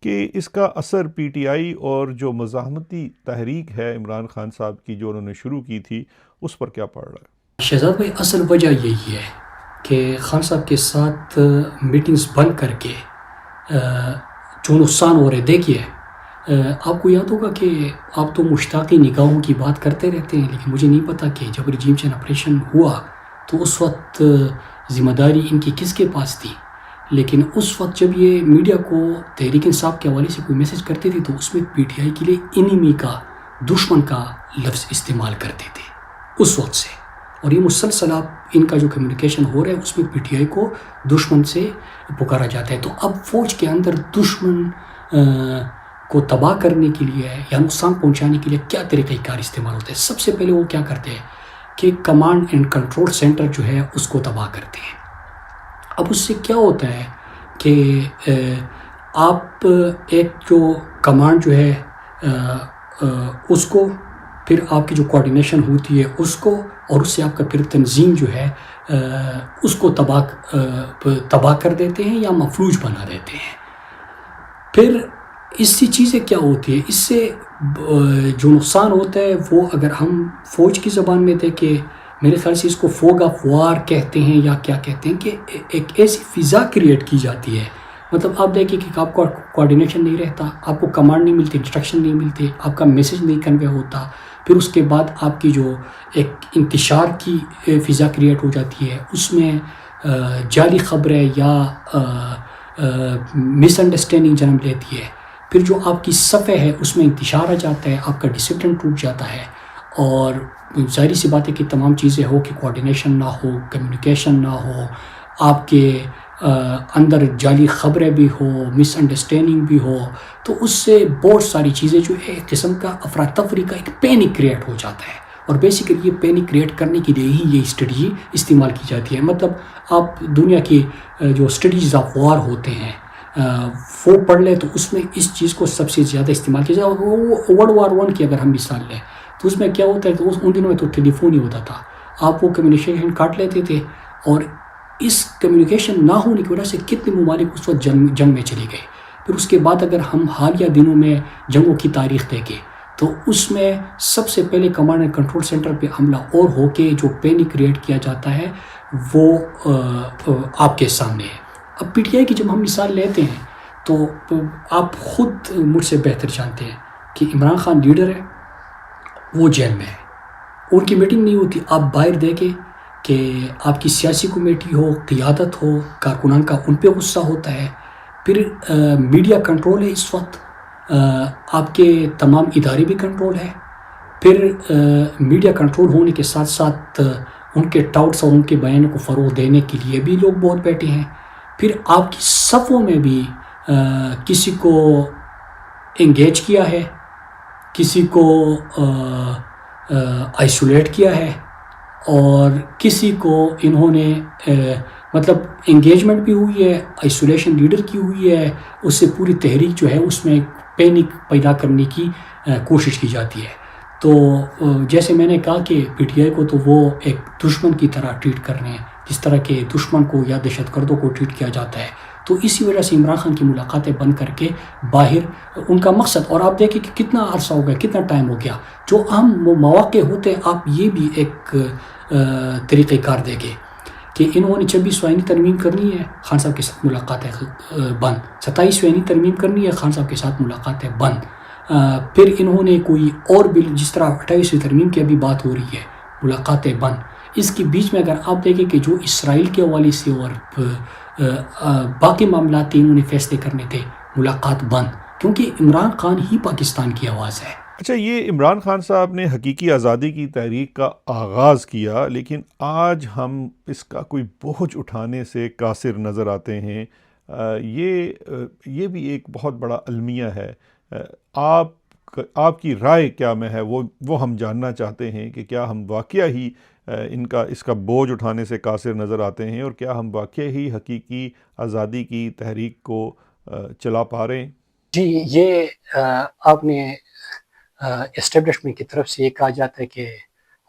Speaker 1: کہ اس کا اثر PTI اور جو مزاحمتی تحریک ہے عمران خان صاحب کی جو انہوں نے شروع کی تھی اس پر کیا پڑ رہا ہے؟
Speaker 2: شہزاد بھائی, اصل وجہ یہی ہے کہ خان صاحب کے ساتھ میٹنگز بند کر کے جو نقصان ہو رہے, دیکھیے آپ کو یاد ہوگا کہ آپ تو مشتاقی نگاہوں کی بات کرتے رہتے ہیں, لیکن مجھے نہیں پتا کہ جب رجیم چینج آپریشن ہوا تو اس وقت ذمہ داری ان کی کس کے پاس تھی. لیکن اس وقت جب یہ میڈیا کو تحریک انصاف کے حوالے سے کوئی میسج کرتے تھے تو اس میں PTI کے لیے انیمی کا, دشمن کا لفظ استعمال کرتے تھے اس وقت سے. اور یہ مسلسل آپ ان کا جو کمیونیکیشن ہو رہا ہے اس میں PTI کو دشمن سے پکارا جاتا ہے. تو اب فوج کے اندر دشمن کو تباہ کرنے کے لیے یا نقصان پہنچانے کے لیے کیا طریقہ کار استعمال ہوتا ہے؟ سب سے پہلے وہ کیا کرتے ہیں کہ کمانڈ اینڈ کنٹرول سینٹر جو ہے اس کو تباہ کرتے ہیں. اب اس سے کیا ہوتا ہے کہ آپ ایک جو کمانڈ جو ہے اس کو, پھر آپ کی جو کوارڈینیشن ہوتی ہے اس کو, اور اس سے آپ کا پھر تنظیم جو ہے اس کو تباہ کر دیتے ہیں یا مفلوج بنا دیتے ہیں. پھر اس سے چیزیں کیا ہوتی ہے, اس سے جو نقصان ہوتا ہے وہ اگر ہم فوج کی زبان میں دیکھیں, میرے خیال سے اس کو فوگ آف وار کہتے ہیں یا کیا کہتے ہیں, کہ ایک ایسی فضا کریٹ کی جاتی ہے. مطلب آپ دیکھیں کہ آپ کو کوارڈینیشن نہیں رہتا, آپ کو کمانڈ نہیں ملتی, انسٹرکشن نہیں ملتے, آپ کا میسج نہیں کنوے ہوتا. پھر اس کے بعد آپ کی جو ایک انتشار کی فضا کریٹ ہو جاتی ہے, اس میں جعلی خبریں یا مس انڈرسٹینڈنگ جنم لیتی ہے. پھر جو آپ کی صفحہ ہے اس میں انتشار آ جاتا ہے, آپ کا ڈسپلن ٹوٹ جاتا ہے. اور ظاہری سی بات ہے کہ تمام چیزیں ہو کہ کوارڈینیشن نہ ہو, کمیونیکیشن نہ ہو, آپ کے اندر جعلی خبریں بھی ہو, مس انڈرسٹینڈنگ بھی ہو, تو اس سے بہت ساری چیزیں جو ہے ایک قسم کا افراتفری کا ایک پینک کریٹ ہو جاتا ہے. اور بیسیکلی یہ پینک کریٹ کرنے کے لیے ہی یہ اسٹریٹجی استعمال کی جاتی ہے. مطلب آپ دنیا کی جو اسٹڈیز آف وار ہوتے ہیں وہ پڑھ لیں تو اس میں اس چیز کو سب سے زیادہ استعمال کیا جاتا ہے. World War I کی اگر ہم مثال لیں تو اس میں کیا ہوتا ہے کہ ان دنوں میں تو ٹیلی فون ہی ہوتا تھا, آپ وہ کمیونیکیشن کاٹ لیتے تھے, اور اس کمیونیکیشن نہ ہونے کی وجہ سے کتنے ممالک اس وقت جنگ میں چلے گئے. پھر اس کے بعد اگر ہم حالیہ دنوں میں جنگوں کی تاریخ دیکھیں تو اس میں سب سے پہلے کمانڈ اینڈ کنٹرول سینٹر پہ حملہ اور ہو کے جو پینک کریٹ کیا جاتا ہے وہ آپ کے سامنے ہے. اب PTI کی جب ہم مثال لیتے ہیں تو آپ خود مجھ سے بہتر جانتے ہیں کہ عمران خان لیڈر ہے, وہ جیل میں ہے, ان کی میٹنگ نہیں ہوتی. آپ باہر دیکھیں کہ آپ کی سیاسی کمیٹی ہو, قیادت ہو, کارکنان کا ان پہ غصہ ہوتا ہے. پھر میڈیا کنٹرول ہے اس وقت, آپ کے تمام ادارے بھی کنٹرول ہے. پھر میڈیا کنٹرول ہونے کے ساتھ ساتھ ان کے ٹاؤٹس اور ان کے بیانوں کو فروغ دینے کے لیے بھی لوگ بہت بیٹھے ہیں. پھر آپ کی صفوں میں بھی کسی کو انگیج کیا ہے, کسی کو آئسولیٹ کیا ہے, اور کسی کو انہوں نے مطلب انگیجمنٹ بھی ہوئی ہے، آئسولیشن لیڈر کی ہوئی ہے، اس سے پوری تحریک جو ہے اس میں پینک پیدا کرنے کی کوشش کی جاتی ہے. تو جیسے میں نے کہا کہ پی ٹی آئی کو تو وہ ایک دشمن کی طرح ٹریٹ کر رہے ہیں، جس طرح کے دشمن کو یا دہشت گردوں کو ٹریٹ کیا جاتا ہے. تو اسی وجہ سے عمران خان کی ملاقاتیں بند کر کے باہر ان کا مقصد، اور آپ دیکھیں کہ کتنا عرصہ ہو گیا، کتنا ٹائم ہو گیا، جو اہم مواقع ہوتے ہیں آپ یہ بھی ایک طریقہ کار دیں گے کہ انہوں نے 26 آئینی ترمیم کرنی ہے، خان صاحب کے ساتھ ملاقاتیں بند، 27 آئینی ترمیم کرنی ہے، خان صاحب کے ساتھ ملاقاتیں بند. پھر انہوں نے کوئی اور بل جس طرح 28ویں ترمیم کی ابھی بات ہو رہی ہے، ملاقاتیں بند. اس کے بیچ میں اگر آپ دیکھیں کہ جو اسرائیل کے حوالے سے اور باقی معاملات انہوں نے فیصلے کرنے تھے، ملاقات بند، کیونکہ عمران خان ہی پاکستان کی آواز ہے.
Speaker 1: اچھا، یہ عمران خان صاحب نے حقیقی آزادی کی تحریک کا آغاز کیا، لیکن آج ہم اس کا کوئی بوجھ اٹھانے سے قاصر نظر آتے ہیں. یہ بھی ایک بہت بڑا المیہ ہے. آپ کی رائے کیا میں ہے وہ ہم جاننا چاہتے ہیں کہ کیا ہم واقعہ ہی اس کا بوجھ اٹھانے سے قاصر نظر آتے ہیں، اور کیا ہم واقعہ ہی حقیقی آزادی کی تحریک کو چلا پا رہے ہیں؟
Speaker 3: جی، یہ آپ نے اسٹیبلشمنٹ کی طرف سے یہ کہا جاتا ہے کہ،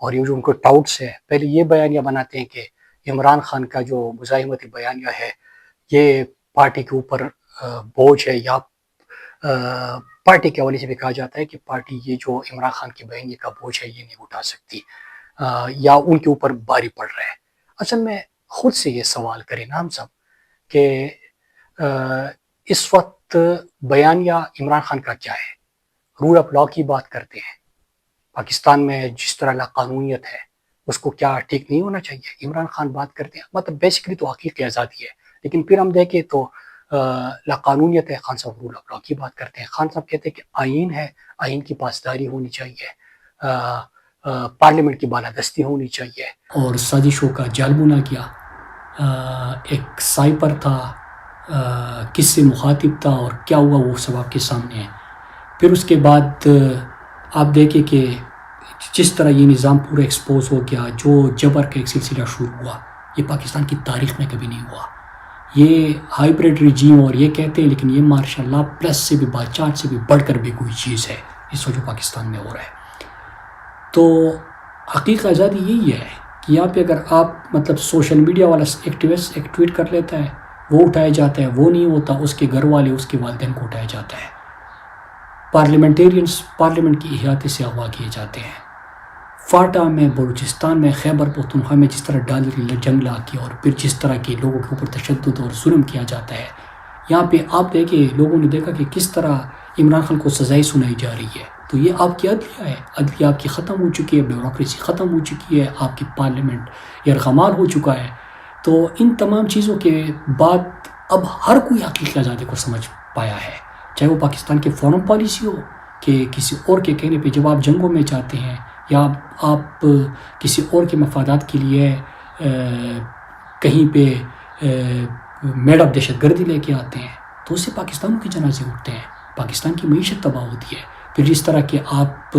Speaker 3: اور یہ جو ان کو ٹاؤٹس ہے، پہلے یہ بیانیہ بناتے ہیں کہ عمران خان کا جو مزاحمتی بیانیہ ہے یہ پارٹی کے اوپر بوجھ ہے، یا پارٹی کے حوالے سے بھی کہا جاتا ہے کہ پارٹی یہ جو عمران خان کے بیانیے کا بوجھ ہے یہ نہیں اٹھا سکتی، یا ان کے اوپر بھاری پڑ رہا ہے. اصل میں خود سے یہ سوال کریں نا ہم سب کہ اس وقت بیانیہ عمران خان کا کیا ہے؟ رول آف لا کی بات کرتے ہیں. پاکستان میں جس طرح لا قانونیت ہے اس کو کیا ٹھیک نہیں ہونا چاہیے؟ عمران خان بات کرتے ہیں، مطلب بیسیکلی تو حقیقی آزادی ہے، لیکن پھر ہم دیکھیں تو لا قانونیت ہے، خان صاحب رول آف لا کی بات کرتے ہیں. خان صاحب کہتے ہیں کہ آئین ہے، آئین کی پاسداری ہونی چاہیے، پارلیمنٹ کی بالادستی ہونی چاہیے.
Speaker 2: اور سازشوں کا جال بنا کیا. ایک سائپر تھا، کس سے مخاطب تھا اور کیا ہوا وہ سب آپ کے سامنے ہے. پھر اس کے بعد آپ دیکھیں کہ جس طرح یہ نظام پورا ایکسپوز ہو گیا، جو جبر کا ایک سلسلہ شروع ہوا، یہ پاکستان کی تاریخ میں کبھی نہیں ہوا. یہ ہائیبریڈ ریجیم اور یہ کہتے ہیں، لیکن یہ ماشاء اللہ پلس سے بھی بائی چانس سے بھی بڑھ کر بھی کوئی چیز ہے اس وقت جو پاکستان میں ہو رہا ہے. تو حقیقی آزادی یہی ہے کہ یہاں پہ اگر آپ مطلب سوشل میڈیا والا ایکٹیوسٹ ایک ٹویٹ کر لیتا ہے، وہ اٹھایا جاتا ہے، وہ نہیں ہوتا، اس کے گھر والے، اس کے والدین کو اٹھایا جاتا ہے. پارلیمنٹیرینز پارلیمنٹ کی احاطے سے اغوا کیے جاتے ہیں. فاٹا میں، بلوچستان میں، خیبر پختونخوا میں جس طرح ڈالری جنگ لا کے اور پھر جس طرح کے لوگوں کے اوپر تشدد اور ظلم کیا جاتا ہے، یہاں پہ آپ دیکھیں لوگوں نے دیکھا کہ کس طرح عمران خان کو سزائیں سنائی جا رہی ہے. تو یہ آپ کی عدلیہ ہے، عدلیہ آپ کی ختم ہو چکی ہے، بیوروکریسی ختم ہو چکی ہے، آپ کی پارلیمنٹ یرغمال ہو چکا ہے. تو ان تمام چیزوں کے بعد اب ہر کوئی حقیقی آزادی کو سمجھ پایا ہے، چاہے وہ پاکستان کی فارن پالیسی ہو کہ کسی اور کے کہنے پہ جب آپ جنگوں میں جاتے ہیں یا آپ کسی اور کے مفادات کے لیے کہیں پہ میڈ آف دہشت گردی لے کے آتے ہیں تو اس سے پاکستانوں کے جنازے اٹھتے ہیں، پاکستان کی معیشت تباہ ہوتی ہے. پھر جس طرح کہ آپ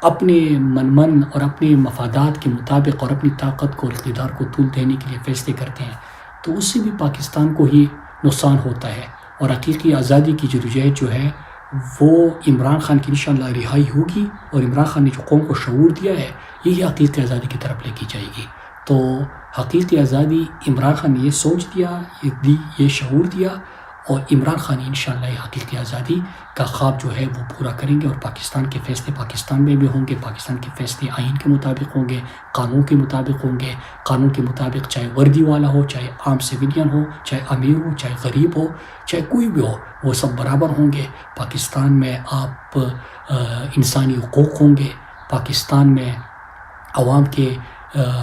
Speaker 2: اپنے من اور اپنے مفادات کے مطابق اور اپنی طاقت کو اور اقتدار کو طول دینے کے لیے فیصلے کرتے ہیں تو اس سے بھی پاکستان کو ہی نقصان ہوتا ہے. اور حقیقی آزادی کی جدوجہد جو ہے وہ عمران خان کی انشاءاللہ رہائی ہوگی، اور عمران خان نے جو قوم کو شعور دیا ہے یہی حقیقی آزادی کی طرف لے کی جائے گی. تو حقیقی آزادی عمران خان نے یہ سوچ دیا، یہ شعور دیا، اور عمران خان انشاءاللہ حقیقی آزادی کا خواب جو ہے وہ پورا کریں گے. اور پاکستان کے فیصلے پاکستان میں بھی ہوں گے، پاکستان کے فیصلے آئین کے مطابق ہوں گے، قانون کے مطابق ہوں گے. قانون کے مطابق چاہے وردی والا ہو، چاہے عام سویلین ہو، چاہے امیر ہو، چاہے غریب ہو، چاہے کوئی بھی ہو، وہ سب برابر ہوں گے. پاکستان میں آپ انسانی حقوق ہوں گے، پاکستان میں عوام کے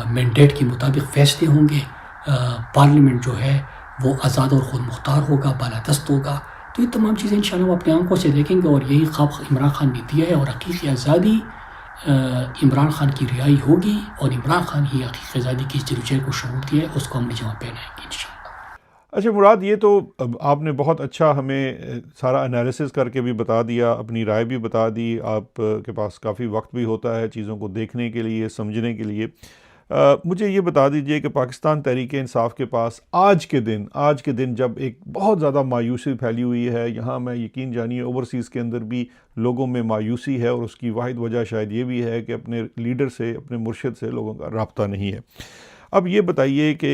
Speaker 2: مینڈیٹ کے مطابق فیصلے ہوں گے، پارلیمنٹ جو ہے وہ آزاد اور خود مختار ہوگا، بالادست ہوگا. تو یہ تمام چیزیں انشاءاللہ وہ اپنے آنکھوں سے دیکھیں گے، اور یہی خواب عمران خان نے دیا ہے. اور حقیقی آزادی عمران خان کی رہائی ہوگی، اور عمران خان ہی حقیقی آزادی کی جدوجہد کو شعور دیا ہے، اس کو ہم نے جمع پہنائیں گے انشاءاللہ.
Speaker 1: اچھا مراد، یہ تو اب آپ نے بہت اچھا ہمیں سارا انالیسس کر کے بھی بتا دیا، اپنی رائے بھی بتا دی، آپ کے پاس کافی وقت بھی ہوتا ہے چیزوں کو دیکھنے کے لیے، سمجھنے کے لیے۔ مجھے یہ بتا دیجئے کہ پاکستان تحریک انصاف کے پاس آج کے دن جب ایک بہت زیادہ مایوسی پھیلی ہوئی ہے، یہاں میں یقین جانیے اوورسیز کے اندر بھی لوگوں میں مایوسی ہے، اور اس کی واحد وجہ شاید یہ بھی ہے کہ اپنے لیڈر سے، اپنے مرشد سے لوگوں کا رابطہ نہیں ہے۔ اب یہ بتائیے کہ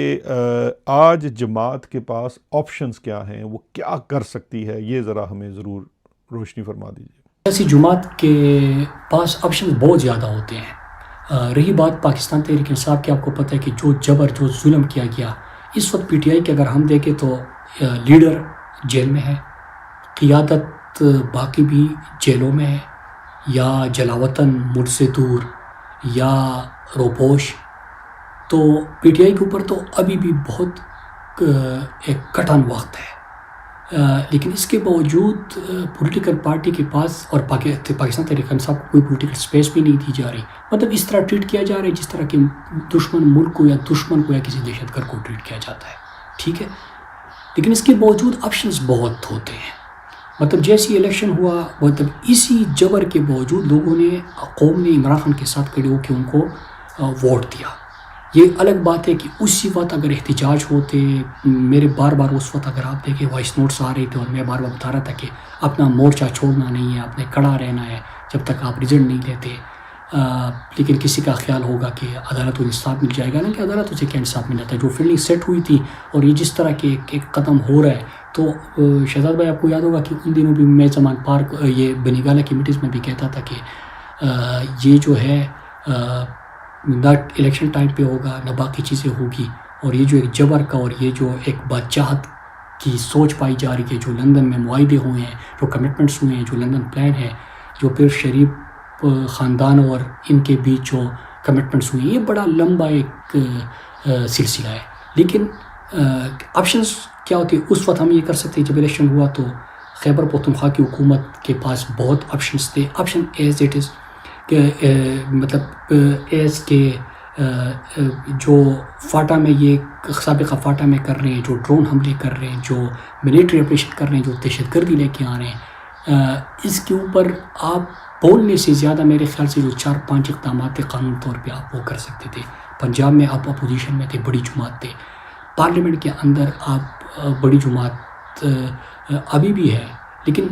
Speaker 1: آج جماعت کے پاس آپشنز کیا ہیں، وہ کیا کر سکتی ہے، یہ ذرا ہمیں ضرور روشنی فرما دیجیے۔
Speaker 2: ایسی جماعت کے پاس آپشن بہت زیادہ ہوتے ہیں۔ رہی بات پاکستان تحریک انصاف کی، آپ کو پتہ ہے کہ جو جبر، جو ظلم کیا گیا، اس وقت پی ٹی آئی کے اگر ہم دیکھیں تو لیڈر جیل میں ہے، قیادت باقی بھی جیلوں میں ہے، یا جلاوطن، ملک سے دور، یا روپوش۔ تو پی ٹی آئی کے اوپر تو ابھی بھی بہت ایک کٹھن وقت ہے، لیکن اس کے باوجود پولیٹیکل پارٹی کے پاس اور پاکستان تحریک انصاف کو کوئی پولیٹیکل سپیس بھی نہیں دی جا رہی، مطلب اس طرح ٹریٹ کیا جا رہا ہے جس طرح کہ دشمن ملک کو یا دشمن کو یا کسی دہشت گرد کو ٹریٹ کیا جاتا ہے، ٹھیک ہے۔ لیکن اس کے باوجود آپشنز بہت ہوتے ہیں، مطلب جیسی الیکشن ہوا، مطلب اسی جبر کے باوجود لوگوں نے، قوم نے عمران خان کے ساتھ کھڑے ہو کے ان کو ووٹ دیا۔ یہ الگ بات ہے کہ اسی وقت اگر احتجاج ہوتے، میرے بار بار اس وقت اگر آپ دیکھیں وائس نوٹس آ رہے تھے اور میں بار بار بتا رہا تھا کہ اپنا مورچہ چھوڑنا نہیں ہے، آپ نے کھڑا رہنا ہے جب تک آپ رزلٹ نہیں لیتے، لیکن کسی کا خیال ہوگا کہ عدالت کو انصاف مل جائے گا، نا کہ عدالت سے کیا انصاف مل جاتا ہے۔ جو فیلڈنگ سیٹ ہوئی تھی اور یہ جس طرح کے ایک قدم ہو رہا ہے، تو شہزاد بھائی آپ کو یاد ہوگا کہ ان دنوں بھی میں زمان پارک، یہ بنی گالہ کی میٹنگز میں بھی کہتا تھا کہ یہ جو ہے نہ الیکشن ٹائم پہ ہوگا، نہ باقی چیزیں ہوگی، اور یہ جو ایک جبر کا اور یہ جو ایک بادشاہت کی سوچ پائی جا رہی ہے، جو لندن میں معاہدے ہوئے ہیں، جو کمٹمنٹس ہوئے ہیں، جو لندن پلان ہے، جو پھر شریف خاندان اور ان کے بیچ جو کمٹمنٹس ہوئے ہیں، یہ بڑا لمبا ایک سلسلہ ہے۔ لیکن آپشنز کیا ہوتی ہے اس وقت ہم یہ کر سکتے ہیں، جب الیکشن ہوا تو خیبر پختونخوا کی حکومت کے پاس بہت آپشنز تھے، آپشن ایز اٹ از کہ مطلب ایز کے جو فاٹا میں، یہ سابقہ فاٹا میں کر رہے ہیں، جو ڈرون حملے کر رہے ہیں، جو ملیٹری آپریشن کر رہے ہیں، جو دہشت گردی لے کے آ رہے ہیں، اس کے اوپر آپ بولنے سے زیادہ میرے خیال سے جو 4-5 اقدامات قانون طور پہ آپ وہ کر سکتے تھے۔ پنجاب میں آپ اپوزیشن میں تھے، بڑی جماعت تھے، پارلیمنٹ کے اندر آپ بڑی جماعت ابھی بھی ہے، لیکن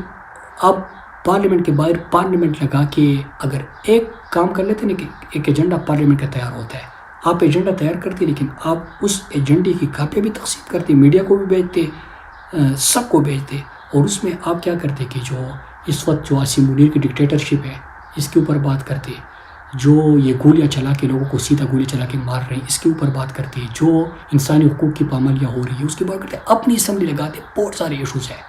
Speaker 2: آپ پارلیمنٹ کے باہر پارلیمنٹ لگا کے اگر ایک کام کر لیتے نا کہ ایک ایجنڈا پارلیمنٹ کا تیار ہوتا ہے، آپ ایجنڈا تیار کرتے، لیکن آپ اس ایجنڈے کی کاپیاں بھی تقسیم کرتے، میڈیا کو بھی بھیجتے، سب کو بھیجتے، اور اس میں آپ کیا کرتے کہ جو اس وقت جو عاصم منیر کی ڈکٹیٹرشپ ہے اس کے اوپر بات کرتے، جو یہ گولیاں چلا کے لوگوں کو سیدھا گولی چلا کے مار رہے ہیں اس کے اوپر بات کرتے، جو انسانی حقوق کی پامالیاں ہو رہی ہے اس کے بات کرتے، اپنی اسمبلی لگاتے، بہت سارے ایشوز ہیں،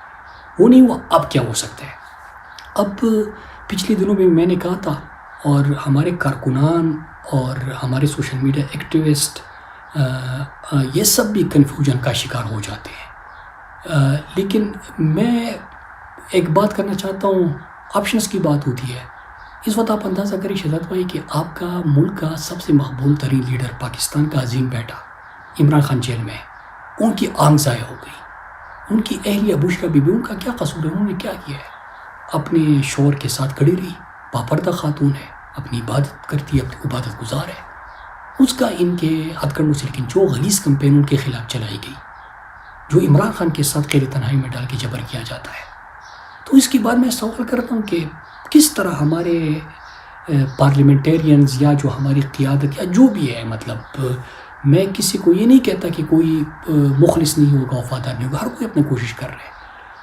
Speaker 2: وہ نہیں ہوا، اب کیا ہو سکتا ہے؟ اب پچھلے دنوں میں نے کہا تھا، اور ہمارے کارکنان اور ہمارے سوشل میڈیا ایکٹیوسٹ یہ سب بھی کنفیوژن کا شکار ہو جاتے ہیں، لیکن میں ایک بات کرنا چاہتا ہوں، آپشنز کی بات ہوتی ہے۔ اس وقت آپ اندازہ کریں شہزاد بھائی کہ آپ کا ملک کا سب سے مقبول ترین لیڈر، پاکستان کا عظیم بیٹا عمران خان جیل میں ہے، ان کی آنکھ ضائع ہو گئی، ان کی اہلیہ بشریٰ بی بی، ان کا کیا قصور ہے؟ انہوں نے کیا کیا ہے؟ اپنے شوہر کے ساتھ کھڑی رہی، باپردہ خاتون ہے، اپنی عبادت کرتی ہے، اپنی عبادت گزار ہے، اس کا ان کے ہتھ کنڈوں سے، لیکن جو غلیظ کمپین ان کے خلاف چلائی گئی، جو عمران خان کے ساتھ قید تنہائی میں ڈال کے جبر کیا جاتا ہے، تو اس کے بعد میں سوال کرتا ہوں کہ کس طرح ہمارے پارلیمنٹیرینز یا جو ہماری قیادت یا جو بھی ہے، مطلب میں کسی کو یہ نہیں کہتا کہ کوئی مخلص نہیں ہوگا، وفادار نہیں ہوگا، ہر کوئی اپنی کوشش کر رہے ہیں،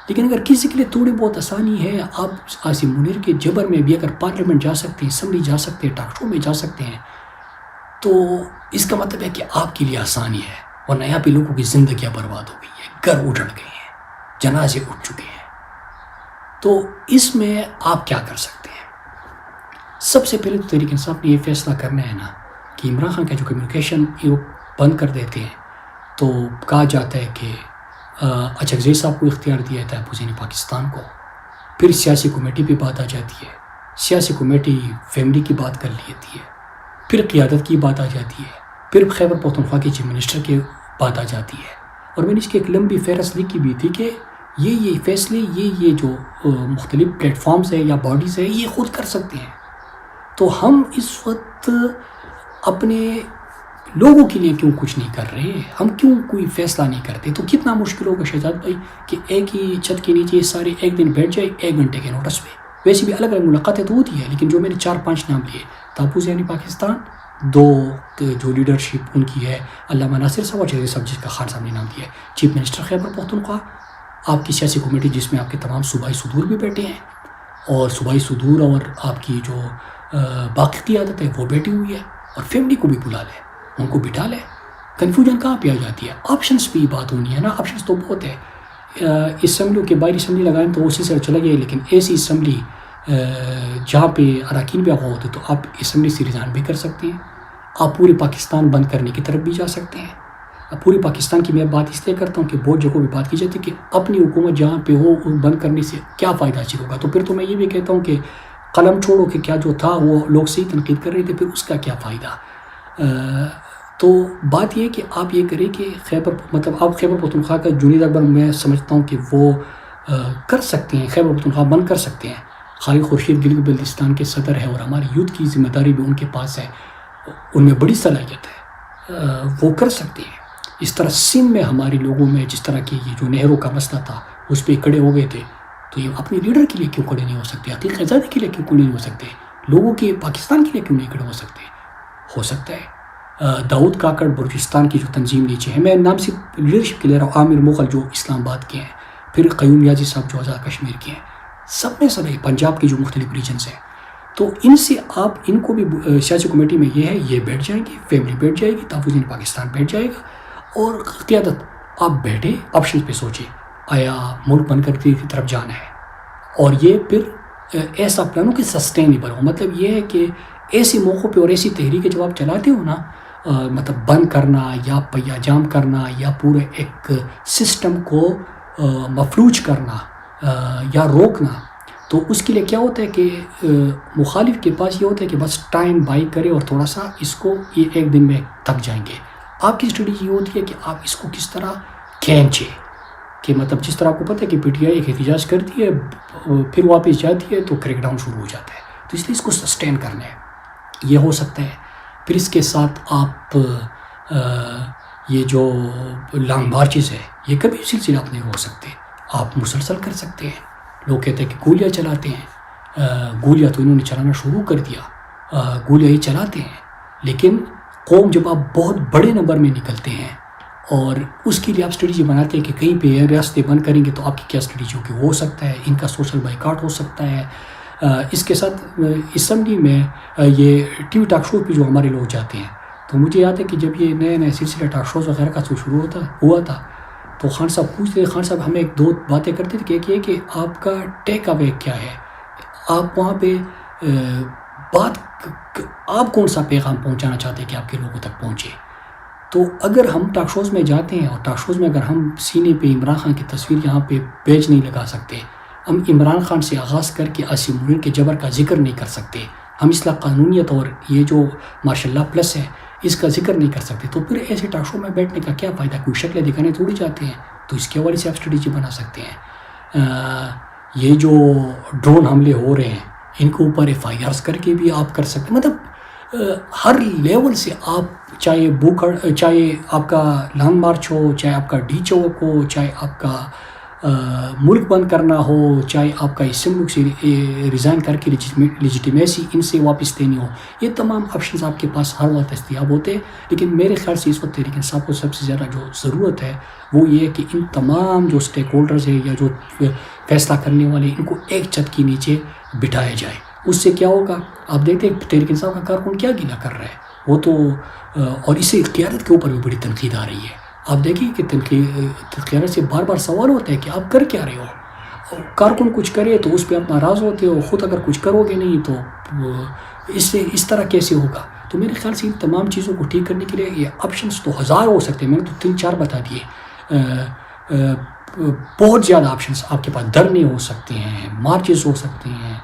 Speaker 2: لیکن اگر کسی کے لیے تھوڑی بہت آسانی ہے، آپ عاصم منیر کے جبر میں بھی اگر پارلیمنٹ جا سکتے ہیں، اسمبلی جا سکتے ہیں، ٹاک شو میں جا سکتے ہیں، تو اس کا مطلب ہے کہ آپ کے لیے آسانی ہے، ورنہ یہاں پہ لوگوں کی زندگیاں برباد ہو گئی ہیں، گھر اجڑ گئے ہیں، جنازے اٹھ چکے ہیں، تو اس میں آپ کیا کر سکتے ہیں؟ سب سے پہلے تو تحریک انصاف نے یہ فیصلہ کرنا ہے نا کہ عمران خان کا جو کمیونیکیشن یہ بند کر دیتے ہیں، تو کہا جاتا ہے کہ اچھگزئی صاحب کو اختیار دیا جاتا ہے حسین پاکستان کو، پھر سیاسی کمیٹی پہ بات آ جاتی ہے، سیاسی کمیٹی فیملی کی بات کر لیتی ہے، پھر قیادت کی بات آ جاتی ہے، پھر خیبر پختونخوا کے چیف منسٹر کی بات آ جاتی ہے، اور میں نے اس کی ایک لمبی فہرست لکھی بھی تھی کہ یہ فیصلے یہ جو مختلف پلیٹ فارمز ہیں یا باڈیز ہیں یہ خود کر سکتے ہیں. تو ہم اس وقت اپنے لوگوں کے لیے کیوں کچھ نہیں کر رہے؟ ہم کیوں کوئی فیصلہ نہیں کرتے؟ تو کتنا مشکل ہوگا شہزاد بھائی کہ ایک ہی چھت کے نیچے سارے ایک دن بیٹھ جائے 1 گھنٹے کے نوٹس پہ. ویسے بھی الگ الگ ملاقاتیں تو ہوتی ہے، لیکن جو میں نے 4-5 نام لیے، تحفظ یعنی پاکستان، 2 جو لیڈرشپ ان کی ہے علامہ ناصر صاحب اور چودھری صاحب جس کا خان صاحب نے نام دیا ہے، چیف منسٹر خیبر پختونخوا، آپ کی سیاسی کمیٹی جس میں آپ کے تمام صوبائی صدور بھی بیٹھے ہیں، اور صوبائی صدور اور آپ کی جو باقی قیادت ہے وہ بیٹھی ہوئی ہے، اور فیملی کو بھی بلا لے، ان کو بٹھا لے. کنفیوژن کہاں پہ آ جاتی ہے؟ آپشنس پہ بات ہونی ہے نا. آپشنس تو بہت ہے. اسمبلیوں کے باہر اسمبلی لگائیں تو اسی سے چلا گیا، لیکن ایسی اسمبلی جہاں پہ اراکین بھی آغا ہوتے تو آپ اسمبلی سے ریزائن بھی کر سکتے ہیں. آپ پورے پاکستان بند کرنے کی طرف بھی جا سکتے ہیں. پورے پاکستان کی میں بات اس لیے کرتا ہوں کہ بہت جگہوں پہ بات کی جاتی ہے کہ اپنی حکومت جہاں پہ ہو بند کرنے سے کیا فائدہ حاصل ہوگا. تو پھر تو میں یہ بھی کہتا ہوں کہ قلم چھوڑو کہ کیا جو تھا وہ لوگ صحیح تنقید کر رہے تھے، پھر اس کا کیا فائدہ. تو بات یہ کہ آپ یہ کریں کہ آپ خیبر پختونخوا کا جنید اکبر میں سمجھتا ہوں کہ وہ کر سکتے ہیں، خیبر پختونخوا بند کر سکتے ہیں. خالد خورشید گلگت بلتستان کے صدر ہے اور ہماری یوتھ کی ذمہ داری بھی ان کے پاس ہے، ان میں بڑی صلاحیت ہے، وہ کر سکتے ہیں. اس طرح سندھ میں ہمارے لوگوں میں جس طرح کی یہ جو نہروں کا مسئلہ تھا اس پہ کھڑے ہو گئے تھے، تو یہ اپنے لیڈر کے لیے کیوں کھڑے نہیں ہو سکتے؟ عتیق آزادی کے لیے کیوں کھڑے نہیں ہو سکتے؟ لوگوں کے پاکستان کے لیے کیوں نہیں کھڑے ہو سکتے؟ ہو سکتا ہے. داؤد کاکڑ بلوچستان کی جو تنظیم نیچے ہے، میں نام صرف لیڈرشپ کے لے رہا ہوں، عامر مغل جو اسلام آباد کے ہیں، پھر قیوم یازی صاحب جو آزاد کشمیر کے ہیں، سب میں پنجاب کے جو مختلف ریجنز ہیں. تو ان سے آپ ان کو بھی سیاسی کمیٹی میں یہ ہے، یہ بیٹھ جائیں گے، فیملی بیٹھ جائے گی، تحفظ پاکستان بیٹھ جائے گا، اور قیادت آپ بیٹھے آپشن پہ سوچیں آیا ملک بن کر کی طرف جانا ہے، اور یہ پھر ایسا پلان ہو کہ سسٹینیبل ہو. مطلب یہ ہے کہ ایسے موقعوں پہ اور ایسی تحریکیں جب آپ چلاتے ہو نا، مطلب بند کرنا یا پہیہ جام کرنا یا پورے ایک سسٹم کو مفلوج کرنا یا روکنا، تو اس کے لیے کیا ہوتا ہے کہ مخالف کے پاس یہ ہوتا ہے کہ بس ٹائم بائی کرے اور تھوڑا سا اس کو یہ 1 دن میں تھک جائیں گے. آپ کی اسٹریٹجی یہ ہوتی ہے کہ آپ اس کو کس طرح کھینچے، کہ مطلب جس طرح آپ کو پتہ ہے کہ پی ٹی آئی ایک احتجاج کرتی ہے پھر واپس جاتی ہے تو کریک ڈاؤن شروع ہو جاتا ہے. تو اس لیے اس کو سسٹین کرنا ہے، یہ ہو سکتا ہے. پھر اس کے ساتھ آپ یہ جو لانگ مارچز ہے یہ کبھی سلسلہ آپ نہیں ہو سکتے، آپ مسلسل کر سکتے ہیں. لوگ کہتے ہیں کہ گولیاں چلاتے ہیں، گولیاں تو انہوں نے چلانا شروع کر دیا، گولیاں ہی چلاتے ہیں. لیکن قوم جب آپ بہت بڑے نمبر میں نکلتے ہیں اور اس کے لیے آپ اسٹریٹجی بناتے ہیں کہ کہیں پہ ریاستیں بند کریں گے تو آپ کی کیا اسٹریٹجی ہوگی؟ ہو سکتا ہے ان کا سوشل بائیکاٹ ہو سکتا ہے. اس کے ساتھ اسمبلی میں یہ ٹی وی ٹاک شو پہ جو ہمارے لوگ جاتے ہیں، تو مجھے یاد ہے کہ جب یہ نئے سلسلہ ٹاک شوز وغیرہ کا شروع ہوا تھا تو خان صاحب پوچھتے، خان صاحب ہمیں 2 باتیں کرتے تھے کہ ایک کہ آپ کا ٹیک اوے کیا ہے، آپ وہاں پہ آپ کون سا پیغام پہنچانا چاہتے ہیں کہ آپ کے لوگوں تک پہنچے. تو اگر ہم ٹاک شوز میں جاتے ہیں اور ٹاک شوز میں اگر ہم سینے پہ عمران خان کی تصویر یہاں پہ پیج نہیں لگا سکتے، ہم عمران خان سے آغاز کر کے عاصم منیر کے جبر کا ذکر نہیں کر سکتے، ہم اصلاح قانونیت اور یہ جو ماشاء اللہ پلس ہے اس کا ذکر نہیں کر سکتے، تو پھر ایسے ٹاک شو میں بیٹھنے کا کیا فائدہ؟ کوئی شکلیں دکھانے تھوڑی جاتے ہیں. تو اس کے حوالے سے آپ اسٹریٹجی بنا سکتے ہیں. یہ جو ڈرون حملے ہو رہے ہیں ان کے اوپر FIRs کر کے بھی آپ کر سکتے ہیں. مطلب ہر لیول سے آپ چاہے آپ کا لانگ مارچ ہو، چاہے آپ کا ڈی چوک ہو، چاہے آپ کا ملک بند کرنا ہو، چاہے آپ کا اس ملک سے ریزائن کر کے لیجیٹیمیسی ان سے واپس دینی ہو، یہ تمام آپشنز آپ کے پاس ہر وقت دستیاب ہوتے ہیں. لیکن میرے خیال سے اس وقت تحریک انصاف کو سب سے زیادہ جو ضرورت ہے وہ یہ ہے کہ ان تمام جو اسٹیک ہولڈرز ہیں یا جو فیصلہ کرنے والے ان کو ایک چھت کے نیچے بٹھایا جائے. اس سے کیا ہوگا؟ آپ دیکھتے ہیں تحریک انصاف کا کارکن کیا گیلا کر رہا ہے، وہ تو اور اس سے قیادت کے اوپر بھی بڑی تنقید آ رہی ہے. آپ دیکھیے کہ قیادت سے بار بار سوال ہوتا ہے کہ آپ کر کیا رہے ہو. کارکن کچھ کرے تو اس پہ آپ ناراض ہوتے ہو، خود اگر کچھ کرو گے نہیں تو اس طرح کیسے ہوگا. تو میرے خیال سے ان تمام چیزوں کو ٹھیک کرنے کے لیے یہ آپشنس تو 1000 ہو سکتے ہیں، میں نے تو 3-4 بتا دیے. بہت زیادہ آپشنس آپ کے پاس، دھرنے ہو سکتے ہیں، مارچز ہو سکتے ہیں،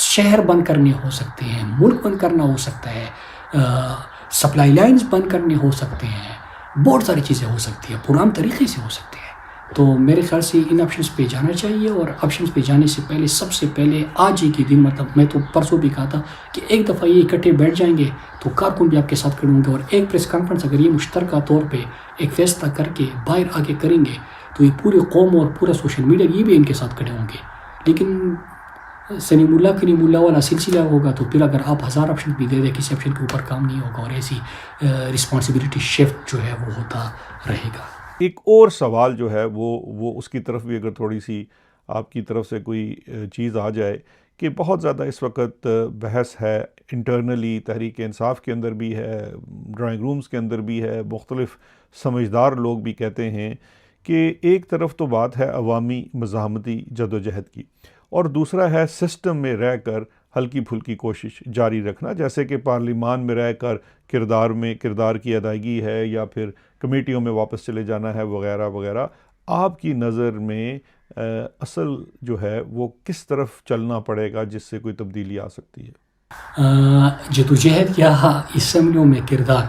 Speaker 2: شہر بند کرنے ہو سکتے ہیں، ملک بند کرنا ہو سکتا ہے، سپلائی لائنز بند کرنے ہو سکتے ہیں، بہت ساری چیزیں ہو سکتی ہیں، پرام طریقے سے ہو سکتے ہیں. تو میرے خیال سے ان آپشنس پہ جانا چاہیے، اور آپشنس پہ جانے سے پہلے سب سے پہلے آج ہی کے دن، مطلب میں تو پرسوں بھی کہا تھا کہ ایک دفعہ یہ اکٹھے بیٹھ جائیں گے تو کارکن بھی آپ کے ساتھ کھڑے ہوں گے، اور ایک پریس کانفرنس اگر یہ مشترکہ طور پہ ایک فیصلہ کر کے باہر آ کے کریں گے تو یہ پوری قوم اور پورا سوشل میڈیا یہ بھی ان کے ساتھ کھڑے ہوں گے. لیکن سلیم اللہ والا سلسلہ ہوگا تو پھر اگر آپ 1000 آپشن بھی دے دیں کسی آپشن کے اوپر کام نہیں ہوگا، اور ایسی رسپانسبلٹی شفٹ جو ہے وہ ہوتا رہے گا.
Speaker 1: ایک اور سوال جو ہے وہ اس کی طرف بھی اگر تھوڑی سی آپ کی طرف سے کوئی چیز آ جائے کہ بہت زیادہ اس وقت بحث ہے انٹرنلی، تحریک انصاف کے اندر بھی ہے، ڈرائنگ رومز کے اندر بھی ہے، مختلف سمجھدار لوگ بھی کہتے ہیں کہ ایک طرف تو بات ہے عوامی مزاحمتی جدوجہد کی، اور دوسرا ہے سسٹم میں رہ کر ہلکی پھلکی کوشش جاری رکھنا، جیسے کہ پارلیمان میں رہ کر کردار کی ادائیگی ہے، یا پھر کمیٹیوں میں واپس چلے جانا ہے، وغیرہ وغیرہ. آپ کی نظر میں اصل جو ہے وہ کس طرف چلنا پڑے گا جس سے کوئی تبدیلی آ سکتی ہے؟
Speaker 2: جدوجہد یا اسمبلیوں میں کردار.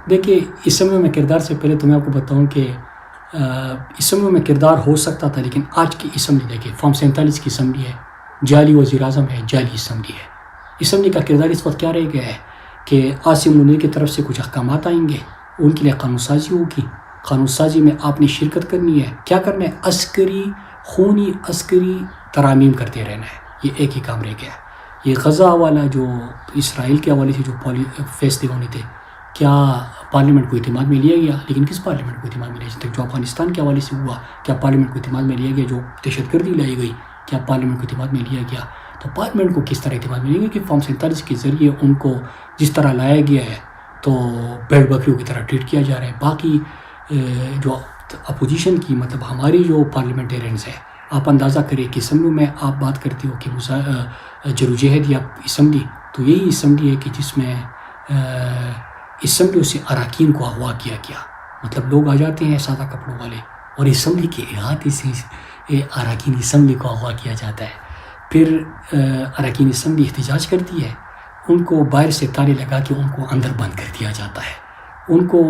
Speaker 2: دیکھیے اسمبلیوں میں کردار سے پہلے تو میں آپ کو بتاؤں کہ اسمبلیوں میں کردار ہو سکتا تھا، لیکن آج کی اسمبلی دیکھیے فارم 47 کی اسمبلی ہے، جعلی وزیر اعظم ہے، جعلی اسمبلی ہے. اسمبلی کا کردار اس وقت کیا رہ گیا ہے کہ عاصم منیر کی طرف سے کچھ احکامات آئیں گے، ان کے لیے قانون سازی ہوگی، قانون سازی میں آپ نے شرکت کرنی ہے. کیا کرنا ہے؟ خونی عسکری ترامیم کرتے رہنا ہے. یہ ایک ہی کام رہ گیا ہے. یہ غزہ والا جو اسرائیل کے حوالے سے جو فیصلے ہونے تھے، کیا پارلیمنٹ کو اعتماد میں لیا گیا؟ لیکن کس پارلیمنٹ کو اعتماد میں لیا جاتا ہے؟ جو افغانستان کے حوالے سے ہوا، کیا پارلیمنٹ کو اعتماد میں لیا گیا؟ جو دہشت گردی لائی گئی، کیا پارلیمنٹ کو اعتماد میں لیا گیا؟ تو پارلیمنٹ کو کس طرح اعتماد میں لیا گیا کہ فارم 47 کے ذریعے ان کو جس طرح لایا گیا ہے تو بیڑ بکریوں کی طرح ٹریٹ کیا جا رہا ہے. باقی جو اپوزیشن کی، مطلب ہماری جو پارلیمنٹیرینز ہیں، آپ اندازہ کریں کہ اسمبلی میں آپ بات کرتے ہو کہ جدوجہد یا اسمبلی، تو یہی اسمبلی ہے کہ جس میں اسمبلیوں سے اراکین کو اغوا کیا گیا. مطلب لوگ آ جاتے ہیں سادہ کپڑوں والے، اور اسمبلی کے احاطے سے اراکین اسمبلی کو اغوا کیا جاتا ہے. پھر اراکین اسمبلی احتجاج کرتی ہے، ان کو باہر سے تالے لگا کے ان کو اندر بند کر دیا جاتا ہے. ان کو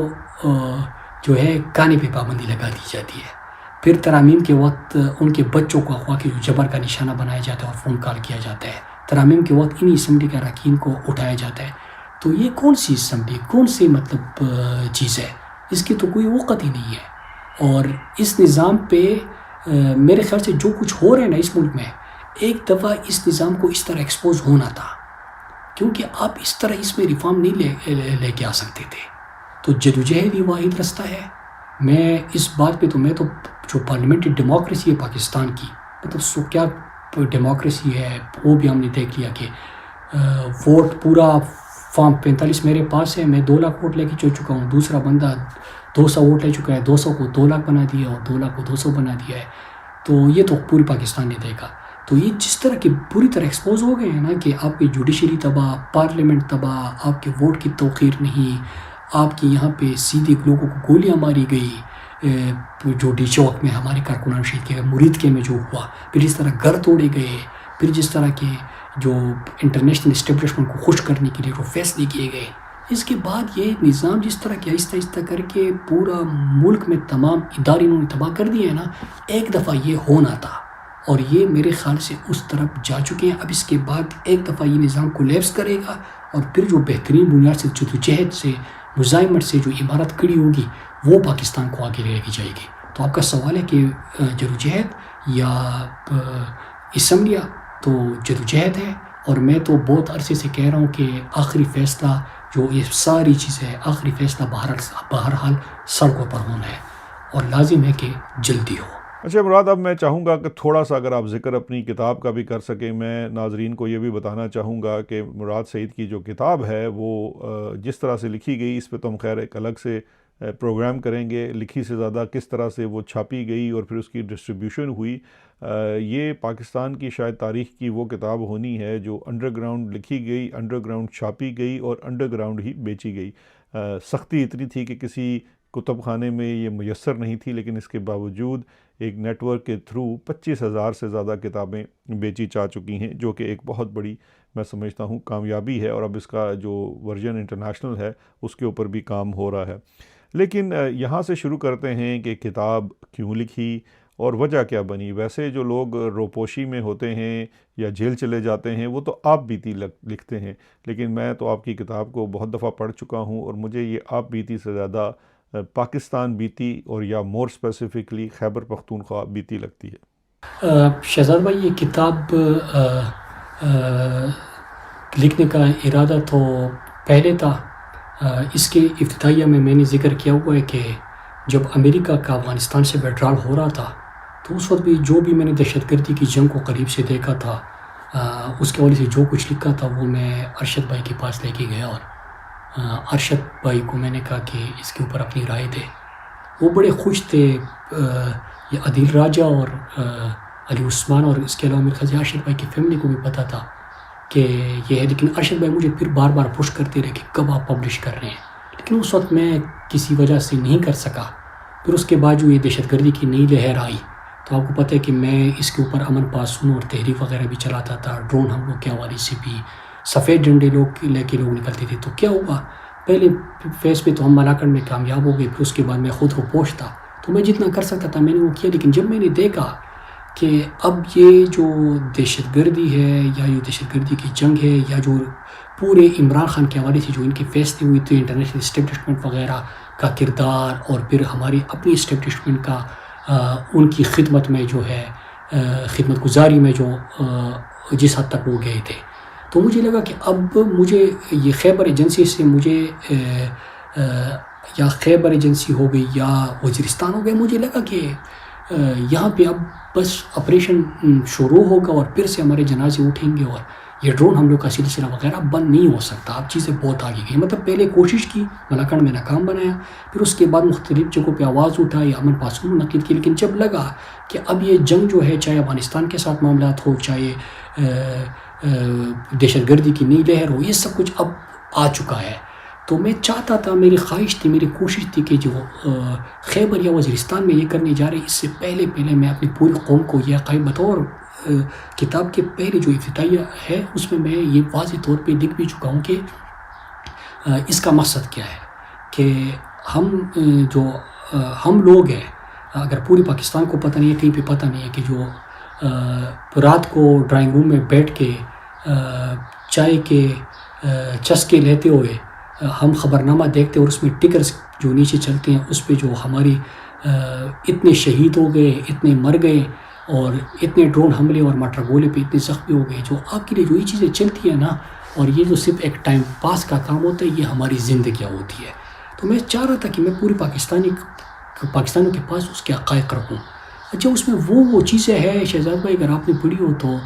Speaker 2: جو ہے کانے پہ پابندی لگا دی جاتی ہے. پھر ترامیم کے وقت ان کے بچوں کو اغوا کے جو جبر کا نشانہ بنایا جاتا ہے اور فون کال کیا جاتا ہے. ترامیم کے وقت انہی اسمبلی کے اراکین کو اٹھایا جاتا ہے. تو یہ کون سی اسمبلی، کون سی مطلب چیز ہے؟ اس کی تو کوئی وقت ہی نہیں ہے. اور اس نظام پہ میرے خیال سے جو کچھ ہو رہا ہے نا اس ملک میں، ایک دفعہ اس نظام کو اس طرح ایکسپوز ہونا تھا، کیونکہ آپ اس طرح اس میں ریفارم نہیں لے کے آ سکتے تھے. تو جدوجہد ہی واحد رستہ ہے. میں اس بات پہ میں تو جو پارلیمنٹری ڈیموکریسی ہے پاکستان کی، مطلب کیا ڈیموکریسی ہے وہ بھی ہم نے دیکھ لیا کہ ووٹ پورا فارم 45 میرے پاس ہے، میں 2 لاکھ ووٹ لے کے چل چکا ہوں، دوسرا بندہ 200 ووٹ لے چکا ہے، 200 کو 2 لاکھ بنا دیا اور 2 لاکھ کو 200 بنا دیا ہے. تو یہ تو پوری پاکستان نے دیکھا. تو یہ جس طرح کے پوری طرح ایکسپوز ہو گئے ہیں نا کہ آپ کی جوڈیشری تباہ، پارلیمنٹ تباہ، آپ کے ووٹ کی توقیر نہیں، آپ کی یہاں پہ سیدھے لوگوں کو گولیاں ماری گئی، جو ڈی چوک میں ہمارے کارکنان شہید کے مرید کے میں جو ہوا، پھر اس طرح گھر توڑے گئے، پھر جس طرح کے جو انٹرنیشنل اسٹیبلشمنٹ کو خوش کرنے کے لیے جو فیصلے کیے گئے، اس کے بعد یہ نظام جس طرح کہ آہستہ آہستہ کر کے پورا ملک میں تمام ادارے انہوں نے تباہ کر دیے ہیں نا، ایک دفعہ یہ ہونا تھا اور یہ میرے خیال سے اس طرف جا چکے ہیں. اب اس کے بعد ایک دفعہ یہ نظام کولیپس کرے گا اور پھر جو بہترین بنیاد سے جدوجہد سے مزاحمت سے جو عمارت کھڑی ہوگی وہ پاکستان کو آگے لے کے جائے گی. تو آپ کا سوال ہے کہ جدوجہد یا اسمبلیاں، تو جدوجہد ہے. اور میں تو بہت عرصے سے کہہ رہا ہوں کہ آخری فیصلہ جو یہ ساری چیزیں ہے، آخری فیصلہ بہرحال سڑکوں پر ہونا ہے اور لازم ہے کہ جلدی ہو.
Speaker 1: اچھا مراد، اب میں چاہوں گا کہ تھوڑا سا اگر آپ ذکر اپنی کتاب کا بھی کر سکیں. میں ناظرین کو یہ بھی بتانا چاہوں گا کہ مراد سعید کی جو کتاب ہے وہ جس طرح سے لکھی گئی، اس پہ تو ہم خیر ایک الگ سے پروگرام کریں گے. لکھی سے زیادہ کس طرح سے وہ چھاپی گئی اور پھر اس کی ڈسٹریبیوشن ہوئی. یہ پاکستان کی شاید تاریخ کی وہ کتاب ہونی ہے جو انڈر گراؤنڈ لکھی گئی، انڈر گراؤنڈ چھاپی گئی اور انڈر گراؤنڈ ہی بیچی گئی. سختی اتنی تھی کہ کسی کتب خانے میں یہ میسر نہیں تھی، لیکن اس کے باوجود ایک نیٹ ورک کے تھرو 25,000 سے زیادہ کتابیں بیچی جا چکی ہیں، جو کہ ایک بہت بڑی میں سمجھتا ہوں کامیابی ہے. اور اب اس کا جو ورژن انٹرنیشنل ہے اس کے اوپر بھی کام ہو رہا ہے. لیکن یہاں سے شروع کرتے ہیں کہ کتاب کیوں لکھی اور وجہ کیا بنی. ویسے جو لوگ روپوشی میں ہوتے ہیں یا جیل چلے جاتے ہیں وہ تو آپ بیتی لکھتے ہیں، لیکن میں تو آپ کی کتاب کو بہت دفعہ پڑھ چکا ہوں اور مجھے یہ آپ بیتی سے زیادہ پاکستان بیتی اور یا مور اسپیسیفکلی خیبر پختونخوا بیتی لگتی ہے.
Speaker 2: شہزاد بھائی، یہ کتاب لکھنے کا ارادہ تو پہلے تھا. اس کے افتتاحیہ میں نے ذکر کیا ہوا ہے کہ جب امریکہ کا افغانستان سے وڈرال ہو رہا تھا تو اس وقت بھی جو بھی میں نے دہشت گردی کی جنگ کو قریب سے دیکھا تھا، اس کے حوالے سے جو کچھ لکھا تھا وہ میں ارشد بھائی کے پاس لے کے گیا، اور ارشد بھائی کو میں نے کہا کہ اس کے اوپر اپنی رائے دے. وہ بڑے خوش تھے. یہ عدیل راجہ اور علی عثمان اور اس کے علاوہ میرے خیال سے ارشد بھائی کی فیملی کو بھی پتہ تھا کہ یہ ہے، لیکن ارشد بھائی مجھے پھر بار بار پش کرتے رہے کہ کب آپ پبلش کر رہے ہیں، لیکن اس وقت میں کسی وجہ سے نہیں کر سکا. پھر اس کے بعد جو یہ دہشت گردی کی نئی لہر آئی تو آپ کو پتہ ہے کہ میں اس کے اوپر امن پاسون اور تحریک وغیرہ بھی چلاتا تھا. ڈرون حملوں کے حوالے سے بھی سفید جھنڈے لے کے لوگ نکلتے تھے. تو کیا ہوا، پہلے فیس پہ تو ہم ملاکنڈ میں کامیاب ہو گئے، پھر اس کے بعد میں خود کو پوش تھا تو میں جتنا کر سکتا تھا میں نے وہ کیا. لیکن جب میں نے دیکھا کہ اب یہ جو دہشت گردی ہے یا یہ دہشت گردی کی جنگ ہے یا جو پورے عمران خان کے حوالے سے جو ان کے فیصلے ہوئے تھے انٹرنیشنل اسٹیبلشمنٹ وغیرہ کا کردار اور پھر ہماری اپنی اسٹیبلشمنٹ کا ان کی خدمت میں جو ہے خدمت گزاری میں جو جس حد تک وہ گئے تھے، تو مجھے لگا کہ اب مجھے یہ خیبر ایجنسی سے مجھے یا خیبر ایجنسی ہو گئی یا وزیرستان ہو گیا، مجھے لگا کہ یہاں پہ اب بس آپریشن شروع ہوگا اور پھر سے ہمارے جنازے اٹھیں گے اور یہ ڈرون حملوں کا سلسلہ وغیرہ بند نہیں ہو سکتا. اب چیزیں بہت آگے گئی. مطلب پہلے کوشش کی، ملاکنڈ میں ناکام بنایا، پھر اس کے بعد مختلف جگہوں پہ آواز اٹھائی، امن پاسون منعقد کی. لیکن جب لگا کہ اب یہ جنگ جو ہے چاہے افغانستان کے ساتھ معاملات ہو، چاہے دہشت گردی کی نئی لہر ہو، یہ سب کچھ اب آ چکا ہے، تو میں چاہتا تھا، میری خواہش تھی، میری کوشش تھی کہ جو خیبر یا وزیرستان میں یہ کرنے جا رہے اس سے پہلے میں اپنی پوری قوم کو یہ عقائد بطور کتاب کے پہلے جو افتتاحیہ ہے اس میں یہ واضح طور پہ لکھ بھی چکا ہوں کہ اس کا مقصد کیا ہے کہ ہم لوگ ہیں، اگر پوری پاکستان کو پتہ نہیں ہے، کہیں پہ پتہ نہیں ہے کہ جو رات کو ڈرائنگ روم میں بیٹھ کے چائے کے چسکے لیتے ہوئے ہم خبرنامہ دیکھتے اور اس میں ٹکرز جو نیچے چلتے ہیں اس پہ جو ہماری اتنے شہید ہو گئے، اتنے مر گئے اور اتنے ڈرون حملے اور مارٹر گولے پہ اتنے زخمی ہو گئے، جو آپ کے لیے جو یہ چیزیں چلتی ہیں نا، اور یہ جو صرف ایک ٹائم پاس کا کام ہوتا ہے، یہ ہماری زندگیاں ہوتی ہے. تو میں چاہ رہا تھا کہ میں پوری پاکستانیوں کے پاس اس کے حقائق رکھوں. اچھا، اس میں وہ چیزیں ہیں شہزاد بھائی، اگر آپ نے پڑھی ہو تو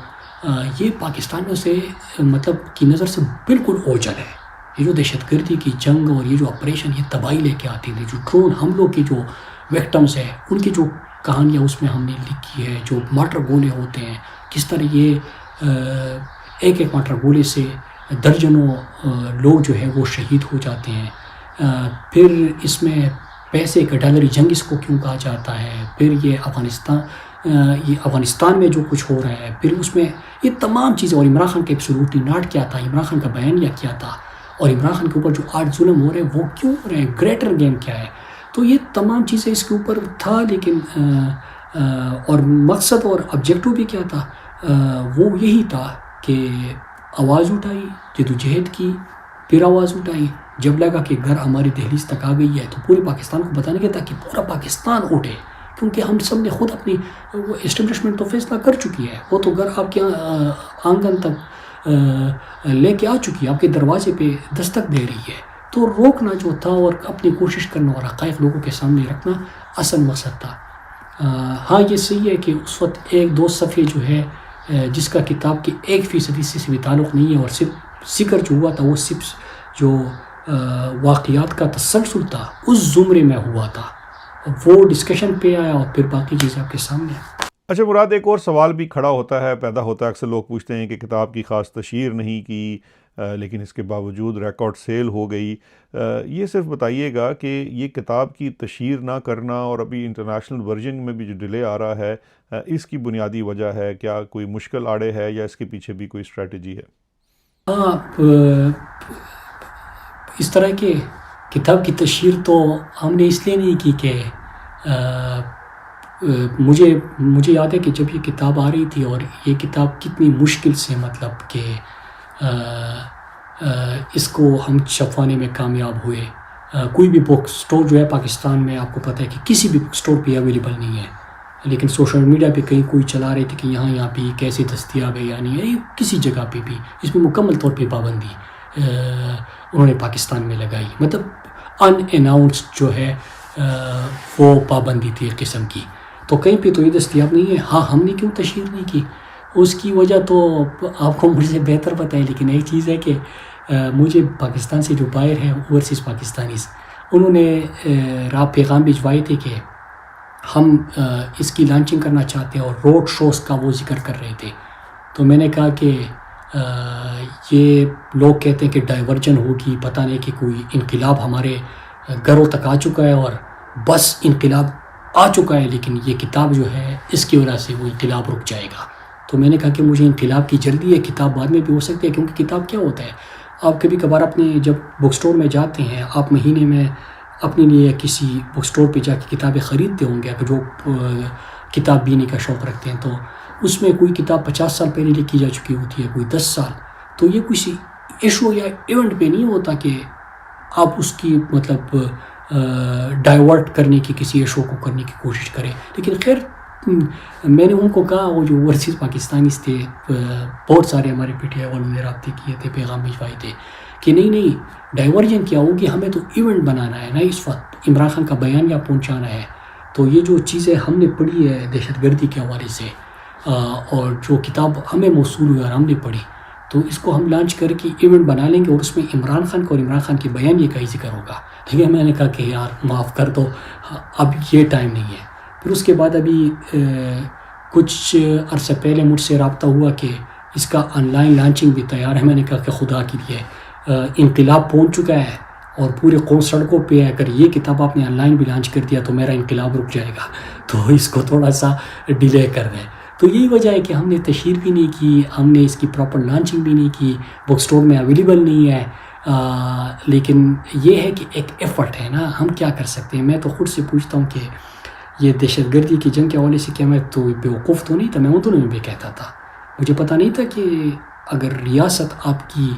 Speaker 2: یہ پاکستانیوں سے مطلب کی نظر سے بالکل اوجھل ہے. یہ جو دہشت گردی کی جنگ اور یہ جو آپریشن یہ تباہی لے کے آتی تھی، جو ڈرون حملوں کے جو وکٹمز ہیں ان کی جو کہانیاں اس میں ہم نے لکھی ہے، جو مارٹر گولے ہوتے ہیں، کس طرح یہ ایک مارٹر گولے سے درجنوں لوگ جو ہے وہ شہید ہو جاتے ہیں. پھر اس میں پیسے کا ڈالری جنگ اس کو کیوں کہا جاتا ہے، پھر یہ افغانستان میں جو کچھ ہو رہا ہے، پھر اس میں یہ تمام چیزیں، اور عمران خان کا ایبسولوٹلی ناٹ کیا تھا، عمران خان کا بیانیہ کیا تھا، اور عمران خان کے اوپر جو آج ظلم ہو رہے ہیں وہ کیوں ہو رہے ہیں، گریٹر گیم کیا ہے. تو یہ تمام چیزیں اس کے اوپر تھا. لیکن اور مقصد اور آبجیکٹو بھی کیا تھا، وہ یہی تھا کہ آواز اٹھائی، جدوجہد کی، پھر آواز اٹھائی. جب لگا کہ گھر ہماری دہلیز تک آ گئی ہے تو پورے پاکستان کو بتانے کے تاکہ پورا پاکستان اٹھے، کیونکہ ہم سب نے خود اپنی وہ اسٹیبلشمنٹ تو فیصلہ کر چکی ہے، وہ تو گھر آپ کے آنگن تک لے کے آ چکی ہے، آپ کے دروازے پہ دستک دے رہی ہے. تو روکنا جو تھا اور اپنی کوشش کرنا اور حقائق لوگوں کے سامنے رکھنا اصل مقصد تھا. ہاں یہ صحیح ہے کہ اس وقت 1-2 صفحے جو ہے جس کا کتاب کے 1% سے بھی تعلق نہیں ہے، اور صرف ذکر جو ہوا تھا وہ صرف جو واقعات کا تسلسل تھا اس زمرے میں ہوا تھا، وہ ڈسکشن پہ آیا اور پھر باقی چیزیں آپ کے سامنے ہیں.
Speaker 1: اچھا مراد، ایک اور سوال بھی کھڑا ہوتا ہے، پیدا ہوتا ہے. اکثر لوگ پوچھتے ہیں کہ کتاب کی خاص تشہیر نہیں کی لیکن اس کے باوجود ریکارڈ سیل ہو گئی. یہ صرف بتائیے گا کہ یہ کتاب کی تشہیر نہ کرنا اور ابھی انٹرنیشنل ورژن میں بھی جو ڈیلے آ رہا ہے، اس کی بنیادی وجہ ہے کیا؟ کوئی مشکل آڑے ہے یا اس کے پیچھے بھی کوئی اسٹریٹجی ہے؟
Speaker 2: ہاں، اس طرح کے کتاب کی تشہیر تو ہم نے اس لیے نہیں کی کہ مجھے یاد ہے کہ جب یہ کتاب آ رہی تھی اور یہ کتاب کتنی مشکل سے مطلب کہ اس کو ہم چھپوانے میں کامیاب ہوئے. کوئی بھی بک سٹور جو ہے پاکستان میں آپ کو پتہ ہے کہ کسی بھی بک سٹور پہ اویلیبل نہیں ہے, لیکن سوشل میڈیا پہ کہیں کوئی چلا رہے تھے کہ یہاں پہ کیسے دستیاب ہے یا نہیں ہے. کسی جگہ پہ بھی اس میں مکمل طور پہ پابندی انہوں نے پاکستان میں لگائی, مطلب ان اناؤنسڈ جو ہے وہ پابندی تھی ایک قسم کی. تو کہیں پہ تو یہ دستیاب نہیں ہے. ہاں ہم نے کیوں تشہیر نہیں کی, اس کی وجہ تو آپ کو مجھ سے بہتر پتہ ہے, لیکن ایک چیز ہے کہ مجھے پاکستان سے جو باہر ہیں اوورسیز پاکستانیز, انہوں نے پیغام بھجوائے تھے کہ ہم اس کی لانچنگ کرنا چاہتے ہیں اور روڈ شوز کا وہ ذکر کر رہے تھے. تو میں نے کہا کہ یہ لوگ کہتے ہیں کہ ڈائیورجن ہوگی, پتہ نہیں کہ کوئی انقلاب ہمارے گھروں تک آ چکا ہے اور بس انقلاب آ چکا ہے, لیکن یہ کتاب جو ہے اس کی وجہ سے وہ انقلاب رک جائے گا. تو میں نے کہا کہ مجھے انقلاب کی جلدی ہے, کتاب بعد میں بھی ہو سکتی ہے, کیونکہ کتاب کیا ہوتا ہے, آپ کبھی کبھار اپنے جب بک سٹور میں جاتے ہیں, آپ مہینے میں اپنے لیے کسی بک سٹور پہ جا کے کتابیں خریدتے ہوں گے, اگر جو کتاب بینے کا شوق رکھتے ہیں, تو اس میں کوئی کتاب 50 سال پہلے لکھی جا چکی ہوتی ہے, کوئی 10 سال. تو یہ کسی ایشو یا ایونٹ پہ نہیں ہوتا کہ آپ اس کی مطلب ڈائیورٹ کرنے کی, کسی ایشو کو کرنے کی کوشش کریں. لیکن خیر میں نے ان کو کہا, وہ جو اوورسیز پاکستانیز تھے بہت سارے ہمارے پی ٹی آئی والوں نے رابطے کیے تھے, پیغام بھجوائے تھے کہ نہیں ڈائیورجن کیا ہوگی, ہمیں تو ایونٹ بنانا ہے نا, اس وقت عمران خان کا بیانیہ پہنچانا ہے. تو یہ جو چیزیں ہم نے پڑھی ہے دہشت گردی کے حوالے سے, اور جو کتاب ہمیں موصول ہوئی اور ہم نے پڑھی, تو اس کو ہم لانچ کر کے ایونٹ بنا لیں گے اور اس میں عمران خان کا اور عمران خان کے بیانیے کا ہی ذکر ہوگا. لیکن میں نے کہا کہ یار معاف کر دو, اب یہ ٹائم نہیں ہے. پھر اس کے بعد ابھی کچھ عرصہ پہلے مجھ سے رابطہ ہوا کہ اس کا آن لائن لانچنگ بھی تیار ہے. میں نے کہا کہ خدا کے لیے انقلاب پہنچ چکا ہے اور پورے قوم سڑکوں پہ ہے, اگر یہ کتاب آپ نے آن لائن بھی لانچ کر دیا تو میرا انقلاب رک جائے گا, تو اس کو تھوڑا سا ڈیلے کر دیں. تو یہی وجہ ہے کہ ہم نے تشہیر بھی نہیں کی, ہم نے اس کی پراپر لانچنگ بھی نہیں کی, بک سٹور میں اویلیبل نہیں ہے. لیکن یہ ہے کہ ایک ایفرٹ ہے نا, ہم کیا کر سکتے ہیں. میں تو خود سے پوچھتا ہوں کہ یہ دہشت گردی کی جنگ کے حوالے سے کیا میں تو بیوقوف تو نہیں تھا, میں اردو میں بھی کہتا تھا. مجھے پتہ نہیں تھا کہ اگر ریاست آپ کی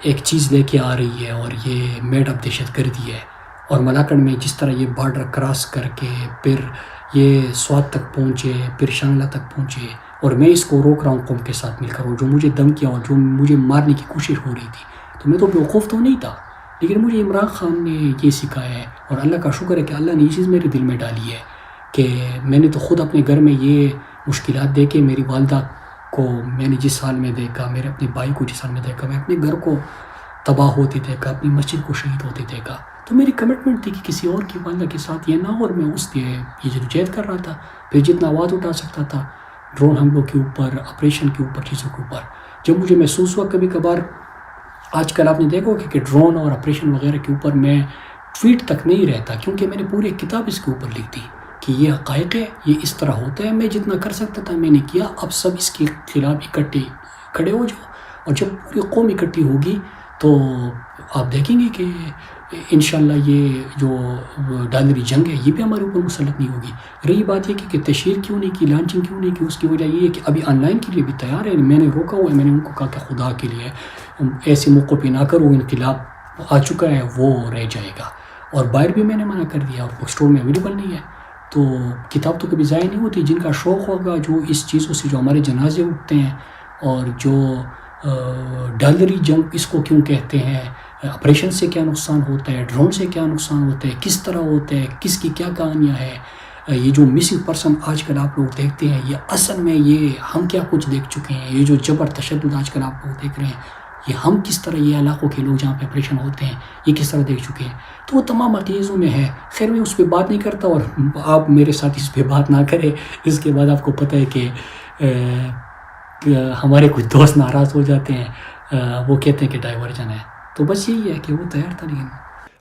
Speaker 2: ایک چیز لے کے آ رہی ہے اور یہ میڈ اپ دہشت گردی ہے, اور ملاکنڈ میں جس طرح یہ بارڈر کراس کر کے پھر یہ سوات تک پہنچے, پھر شانگلہ تک پہنچے, اور میں اس کو روک رہا ہوں قوم کے ساتھ مل کر, اور جو مجھے دھمکیاں اور جو مجھے مارنے کی کوشش ہو رہی تھی, تو میں تو بیوقوف تو نہیں تھا. لیکن مجھے عمران خان نے یہ سکھایا ہے, اور اللہ کا شکر ہے کہ اللہ نے یہ چیز میرے دل میں ڈالی ہے کہ میں نے تو خود اپنے گھر میں یہ مشکلات دیکھے. میری والدہ کو میں نے جس حال میں دیکھا, میرے اپنے بھائی کو جس حال میں دیکھا, میں اپنے گھر کو تباہ ہوتے دیکھا, اپنی مسجد کو شہید ہوتے دیکھا. تو میری کمٹمنٹ تھی کہ کسی اور کی والدہ کے ساتھ یہ نہ ہو, اور میں اس لیے یہ جدوجہد کر رہا تھا. پھر جتنا آواز اٹھا سکتا تھا ڈرون حملوں کے اوپر, آپریشن کے اوپر, چیزوں کے اوپر. جب مجھے محسوس ہوا کبھی کبھار, آج کل آپ نے دیکھو کہ ڈرون اور آپریشن وغیرہ کے اوپر میں ٹویٹ تک نہیں رہتا, کیونکہ میں نے پوری کتاب اس کے اوپر لکھ دی کہ یہ حقائق ہے, یہ اس طرح ہوتا ہے. میں جتنا کر سکتا تھا میں نے کیا. اب سب اس کے خلاف اکٹھے کھڑے ہو جاؤ, اور جب پوری قوم اکٹھی ہوگی تو آپ دیکھیں گے کہ انشاءاللہ یہ جو ڈالری جنگ ہے یہ بھی ہمارے اوپر مسلط نہیں ہوگی. رہی بات یہ کہ تشہیر کیوں نہیں کی, لانچنگ کیوں نہیں کی, اس کی وجہ یہ ہے کہ ابھی آن لائن کے لیے بھی تیار ہے. میں نے روکا ہوا ہے, میں نے ان کو کہا کہ خدا کے لیے ایسے موقع پہ نہ کرو, انقلاب آ چکا ہے وہ رہ جائے گا. اور باہر بھی میں نے منع کر دیا, اور بک اسٹور میں اویلیبل نہیں ہے. تو کتاب تو کبھی ضائع نہیں ہوتی. جن کا شوق ہوگا, جو اس چیزوں سے جو ہمارے جنازے اٹھتے ہیں, اور جو ڈالری جنگ اس کو کیوں کہتے ہیں, آپریشن سے کیا نقصان ہوتا ہے, ڈرون سے کیا نقصان ہوتا ہے, کس طرح ہوتا ہے, کس کی کیا کہانیاں ہیں, یہ جو مسنگ پرسن آج کل آپ لوگ دیکھتے ہیں, یہ اصل میں یہ ہم کیا کچھ دیکھ چکے ہیں. یہ جو جبر تشدد آج کل آپ لوگ دیکھ رہے ہیں, یہ ہم کس طرح, یہ علاقوں کے لوگ جہاں پہ آپریشن ہوتے ہیں یہ کس طرح دیکھ چکے ہیں. تو وہ تمام عقیدوں میں ہے. خیر میں اس پہ بات نہیں کرتا, اور آپ میرے ساتھ اس پہ بات نہ کریں. اس کے بعد آپ کو پتہ ہے کہ ہمارے کچھ دوست ناراض ہو جاتے ہیں, وہ کہتے ہیں کہ ڈائیورجن ہے. تو بس یہی ہے کہ وہ تیار تھا. لیکن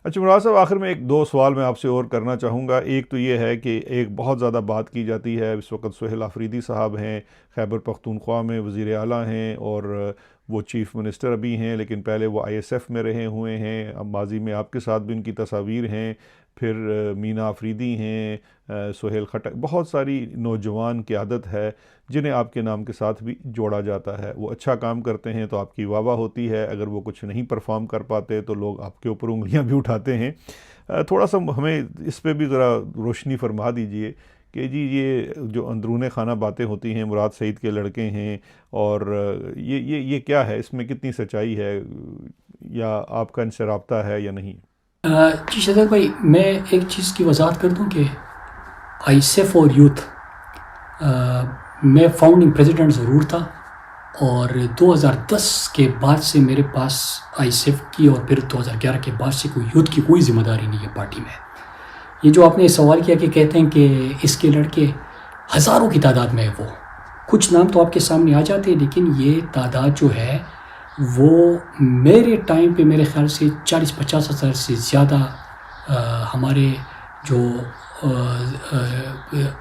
Speaker 1: اچھا مراد صاحب, آخر میں ایک دو سوال میں آپ سے اور کرنا چاہوں گا. ایک تو یہ ہے کہ ایک بہت زیادہ بات کی جاتی ہے, اس وقت سہیل آفریدی صاحب ہیں, خیبر پختونخوا میں وزیر اعلیٰ ہیں, اور وہ چیف منسٹر ابھی ہیں لیکن پہلے وہ ISF میں رہے ہوئے ہیں. اب ماضی میں آپ کے ساتھ بھی ان کی تصاویر ہیں. پھر مینا آفریدی ہیں, سہیل خٹک, بہت ساری نوجوان قیادت ہے جنہیں آپ کے نام کے ساتھ بھی جوڑا جاتا ہے. وہ اچھا کام کرتے ہیں تو آپ کی واہ واہ ہوتی ہے, اگر وہ کچھ نہیں پرفارم کر پاتے تو لوگ آپ کے اوپر انگلیاں بھی اٹھاتے ہیں. تھوڑا سا ہمیں اس پہ بھی ذرا روشنی فرما دیجئے کہ جی یہ جو اندرون خانہ باتیں ہوتی ہیں, مراد سعید کے لڑکے ہیں, اور یہ کیا ہے, اس میں کتنی سچائی ہے, یا آپ کا ان سے رابطہ ہے یا نہیں؟
Speaker 2: جی شہزاد بھائی، میں ایک چیز کی وضاحت کر دوں کہ ISF اور یوتھ میں فاؤنڈنگ پریزیڈنٹ ضرور تھا، اور 2010 کے بعد سے میرے پاس ISF کی اور پھر 2011 کے بعد سے کوئی یوتھ کی کوئی ذمہ داری نہیں ہے پارٹی میں. یہ جو آپ نے سوال کیا کہ کہتے ہیں کہ اس کے لڑکے ہزاروں کی تعداد میں ہے، وہ کچھ نام تو آپ کے سامنے آ جاتے ہیں، لیکن یہ تعداد جو ہے وہ میرے ٹائم پہ میرے خیال سے 40-50 ہزار سے زیادہ ہمارے جو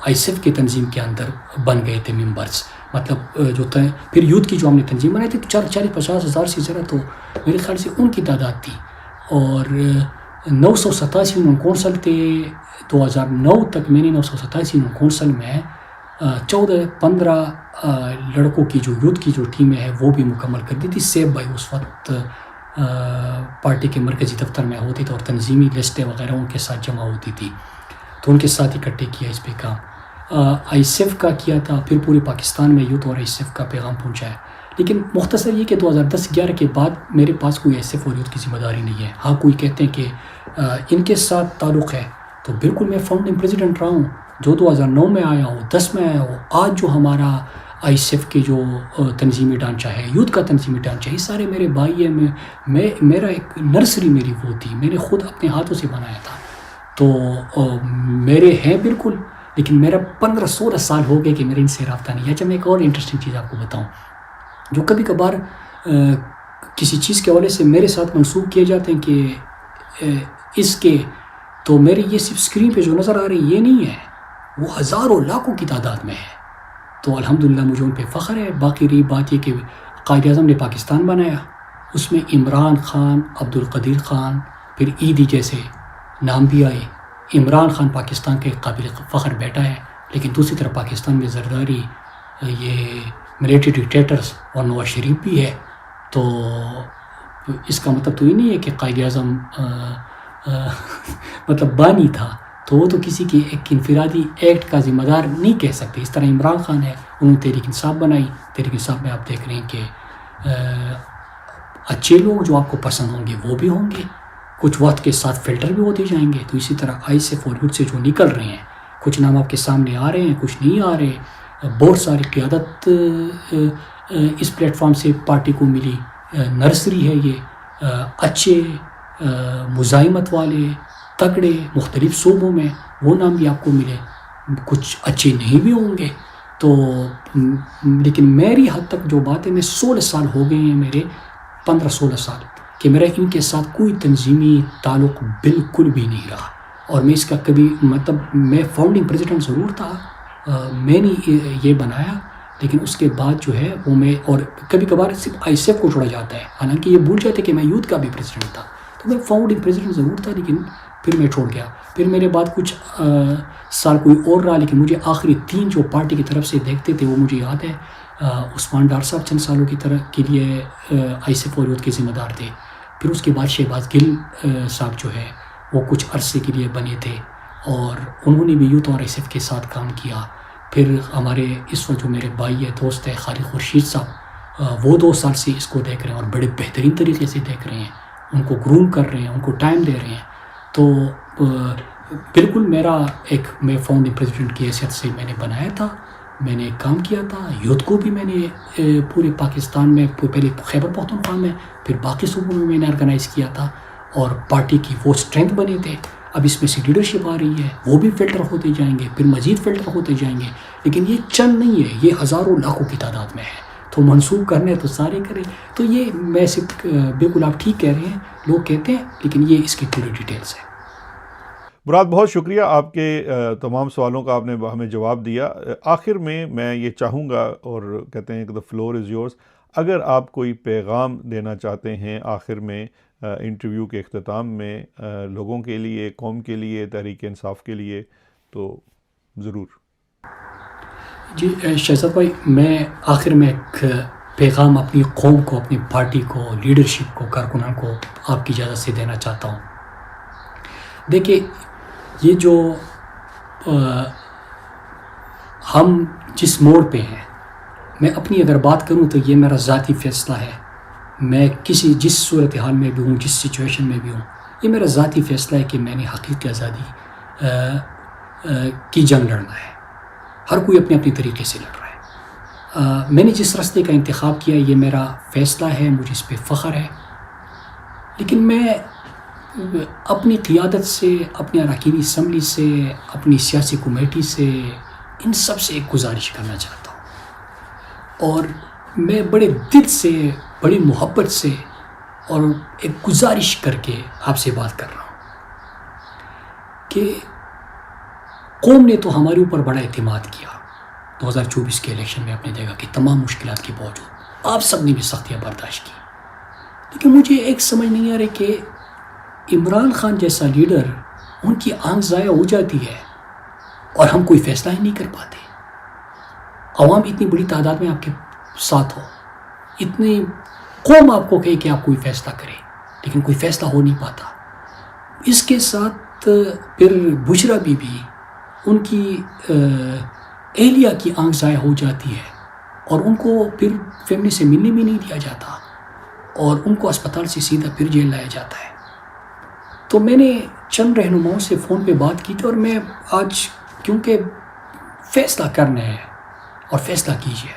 Speaker 2: ISF کی تنظیم کے اندر بن گئے تھے ممبرس. مطلب جو پھر یوتھ کی جو ہم نے تنظیم بنائی تھی 40-50 ہزار سے زیادہ تو میرے خیال سے ان کی تعداد تھی. اور 987 انہوں کونسل تھے. 2009 تک میں نے 987 انہوں کونسل میں 14-15 لڑکوں کی جو یوتھ کی جو ٹیمیں ہیں وہ بھی مکمل کر دی تھی. سیب بھائی اس وقت پارٹی کے مرکزی دفتر میں ہوتے تھے اور تنظیمی لسٹیں وغیرہ ان کے ساتھ جمع ہوتی تھی، تو ان کے ساتھ اکٹھے کیا اس پہ کام. ISF کا کیا تھا، پھر پورے پاکستان میں یوتھ اور ISF کا پیغام پہنچایا. لیکن مختصر یہ کہ 2010-11 کے بعد میرے پاس کوئی ISF اور یوتھ کی ذمہ داری نہیں ہے. ہاں کوئی کہتے ہیں کہ ان کے ساتھ تعلق ہے، تو بالکل میں فاؤنڈنگ پریزیڈنٹ رہا ہوں، جو 2009 میں آیا ہو، 10 میں آیا ہو. آج جو ہمارا ISF کے جو تنظیمی ڈھانچہ ہے، یوتھ کا تنظیمی ڈھانچہ ہے، یہ سارے میرے بھائی ہیں. میرا ایک نرسری میری وہ تھی، میں نے خود اپنے ہاتھوں سے بنایا تھا. تو میرے ہیں بالکل، لیکن میرا 15-16 سال ہو گئے کہ میرے ان سے رابطہ نہیں ہے. اچھا میں ایک اور انٹرسٹنگ چیز آپ کو بتاؤں، جو کبھی کبھار کسی چیز کے حوالے سے میرے ساتھ منسوخ کیے جاتے ہیں کہ اس کے، تو میری یہ صرف اسکرین پہ جو نظر آ رہی یہ نہیں ہے، وہ ہزاروں لاکھوں کی تعداد میں ہے. تو الحمدللہ مجھے ان پہ فخر ہے. باقی رہی بات یہ کہ قائد اعظم نے پاکستان بنایا، اس میں عمران خان، عبدالقدیر خان، پھر ایدی جیسے نام بھی آئے. عمران خان پاکستان کے قابل فخر بیٹا ہے، لیکن دوسری طرف پاکستان میں زرداری، یہ ملیٹری ڈکٹیٹرز اور نواز شریف بھی ہے. تو اس کا مطلب تو یہ نہیں ہے کہ قائد اعظم مطلب بانی تھا، تو وہ تو کسی کی ایک انفرادی ایکٹ کا ذمہ دار نہیں کہہ سکتے. اس طرح عمران خان ہے، انہوں نے تحریک انصاف بنائی. تحریک انصاف میں آپ دیکھ رہے ہیں کہ اچھے لوگ جو آپ کو پسند ہوں گے وہ بھی ہوں گے، کچھ وقت کے ساتھ فلٹر بھی ہوتے جائیں گے. تو اسی طرح ISF اور یوتھ سے جو نکل رہے ہیں، کچھ نام آپ کے سامنے آ رہے ہیں، کچھ نہیں آ رہے. بہت ساری قیادت اس پلیٹ فارم سے پارٹی کو ملی. نرسری ہے یہ، اچھے مزاحمت والے تگڑے مختلف صوبوں میں وہ نام بھی آپ کو ملے. کچھ اچھے نہیں بھی ہوں گے. تو لیکن میری حد تک جو بات ہے، میں 16 سال ہو گئے ہیں، میرے 15-16 سال کہ میرا ان کے ساتھ کوئی تنظیمی تعلق بالکل بھی نہیں رہا. اور میں اس کا کبھی مطلب میں فاؤنڈنگ پریزیڈنٹ ضرور تھا، میں نے یہ بنایا، لیکن اس کے بعد جو ہے وہ میں، اور کبھی کبھار صرف ISF کو چھوڑا جاتا ہے، حالانکہ یہ بھول جاتے کہ میں یوتھ کا بھی پریزیڈنٹ تھا. تو میں فاؤنڈنگ پریزیڈنٹ ضرور تھا، لیکن پھر میں چھوڑ گیا. پھر میرے بعد کچھ سال کوئی اور رہا، لیکن مجھے آخری 3 جو پارٹی کی طرف سے دیکھتے تھے وہ مجھے یاد ہے. عثمان ڈار صاحب چند سالوں کی طرح کے لیے ISF اور یوتھ کے ذمہ دار تھے. پھر اس کے بعد شہباز گل صاحب جو ہے وہ کچھ عرصے کے لیے بنے تھے، اور انہوں نے بھی یوتھ اور ISF کے ساتھ کام کیا. پھر ہمارے اس وقت جو میرے بھائی ہے، دوست ہے، خالد خورشید صاحب، وہ 2 سال سے اس کو دیکھ رہے ہیں اور بڑے بہترین طریقے سے دیکھ رہے ہیں، ان کو گروم کر رہے ہیں، ان کو ٹائم دے رہے ہیں. تو بالکل میرا ایک، میں فاؤنڈنگ پریزیڈنٹ کی حیثیت سے میں نے بنایا تھا، میں نے کام کیا تھا. یوتھ کو بھی میں نے پورے پاکستان میں، پہلے خیبر پختونخوا میں، پھر باقی صوبوں میں نے آرگنائز کیا تھا، اور پارٹی کی وہ اسٹرینتھ بنے تھے. اب اس میں سے لیڈرشپ آ رہی ہے، وہ بھی فلٹر ہوتے جائیں گے، پھر مزید فلٹر ہوتے جائیں گے. لیکن یہ چند نہیں ہے، یہ ہزاروں لاکھوں کی تعداد میں ہے. تو منسوخ کرنے تو سارے کریں. تو یہ میں صرف بالکل آپ ٹھیک کہہ رہے ہیں، لوگ کہتے ہیں، لیکن یہ اس کی پوری ڈیٹیلز ہے.
Speaker 1: مراد بہت شکریہ، آپ کے تمام سوالوں کا آپ نے ہمیں جواب دیا. آخر میں یہ چاہوں گا، اور کہتے ہیں کہ the floor is yours، اگر آپ کوئی پیغام دینا چاہتے ہیں آخر میں انٹرویو کے اختتام میں لوگوں کے لیے، قوم کے لیے، تحریک انصاف کے لیے، تو ضرور.
Speaker 2: جی شہزاد بھائی، میں آخر میں ایک پیغام اپنی قوم کو، اپنی پارٹی کو، لیڈرشپ کو، کارکنان کو آپ کی اجازت سے دینا چاہتا ہوں. دیکھیے، یہ جو ہم جس موڑ پہ ہیں، میں اپنی اگر بات کروں تو یہ میرا ذاتی فیصلہ ہے. میں جس صورتحال میں بھی ہوں، جس سچویشن میں بھی ہوں، یہ میرا ذاتی فیصلہ ہے کہ میں نے حقیقی آزادی کی جنگ لڑنا ہے. ہر کوئی اپنے اپنے طریقے سے لڑ رہا ہے. میں نے جس راستے کا انتخاب کیا یہ میرا فیصلہ ہے، مجھے اس پہ فخر ہے. لیکن میں اپنی قیادت سے، اپنے اراکین اسمبلی سے، اپنی سیاسی کمیٹی سے، ان سب سے ایک گزارش کرنا چاہتا ہوں، اور میں بڑے دل سے، بڑی محبت سے اور ایک گزارش کر کے آپ سے بات کر رہا ہوں کہ قوم نے تو ہمارے اوپر بڑا اعتماد کیا. 2024 کے الیکشن میں آپ نے دیکھا کہ تمام مشکلات کے باوجود آپ سب نے بھی سختیاں برداشت کی. لیکن مجھے ایک سمجھ نہیں آ رہی کہ عمران خان جیسا لیڈر، ان کی آنکھ ضائع ہو جاتی ہے اور ہم کوئی فیصلہ ہی نہیں کر پاتے. عوام اتنی بڑی تعداد میں آپ کے ساتھ ہو، اتنی قوم آپ کو کہے کہ آپ کوئی فیصلہ کریں، لیکن کوئی فیصلہ ہو نہیں پاتا. اس کے ساتھ پھر بشرا بی بی، ان کی اہلیہ کی آنکھ ضائع ہو جاتی ہے اور ان کو پھر فیملی سے ملنے بھی نہیں دیا جاتا اور ان کو اسپتال سے سیدھا پھر جیل لایا جاتا ہے. تو میں نے چند رہنماؤں سے فون پہ بات کی تھی، اور میں آج کیونکہ فیصلہ کرنا ہے اور فیصلہ کیجیے،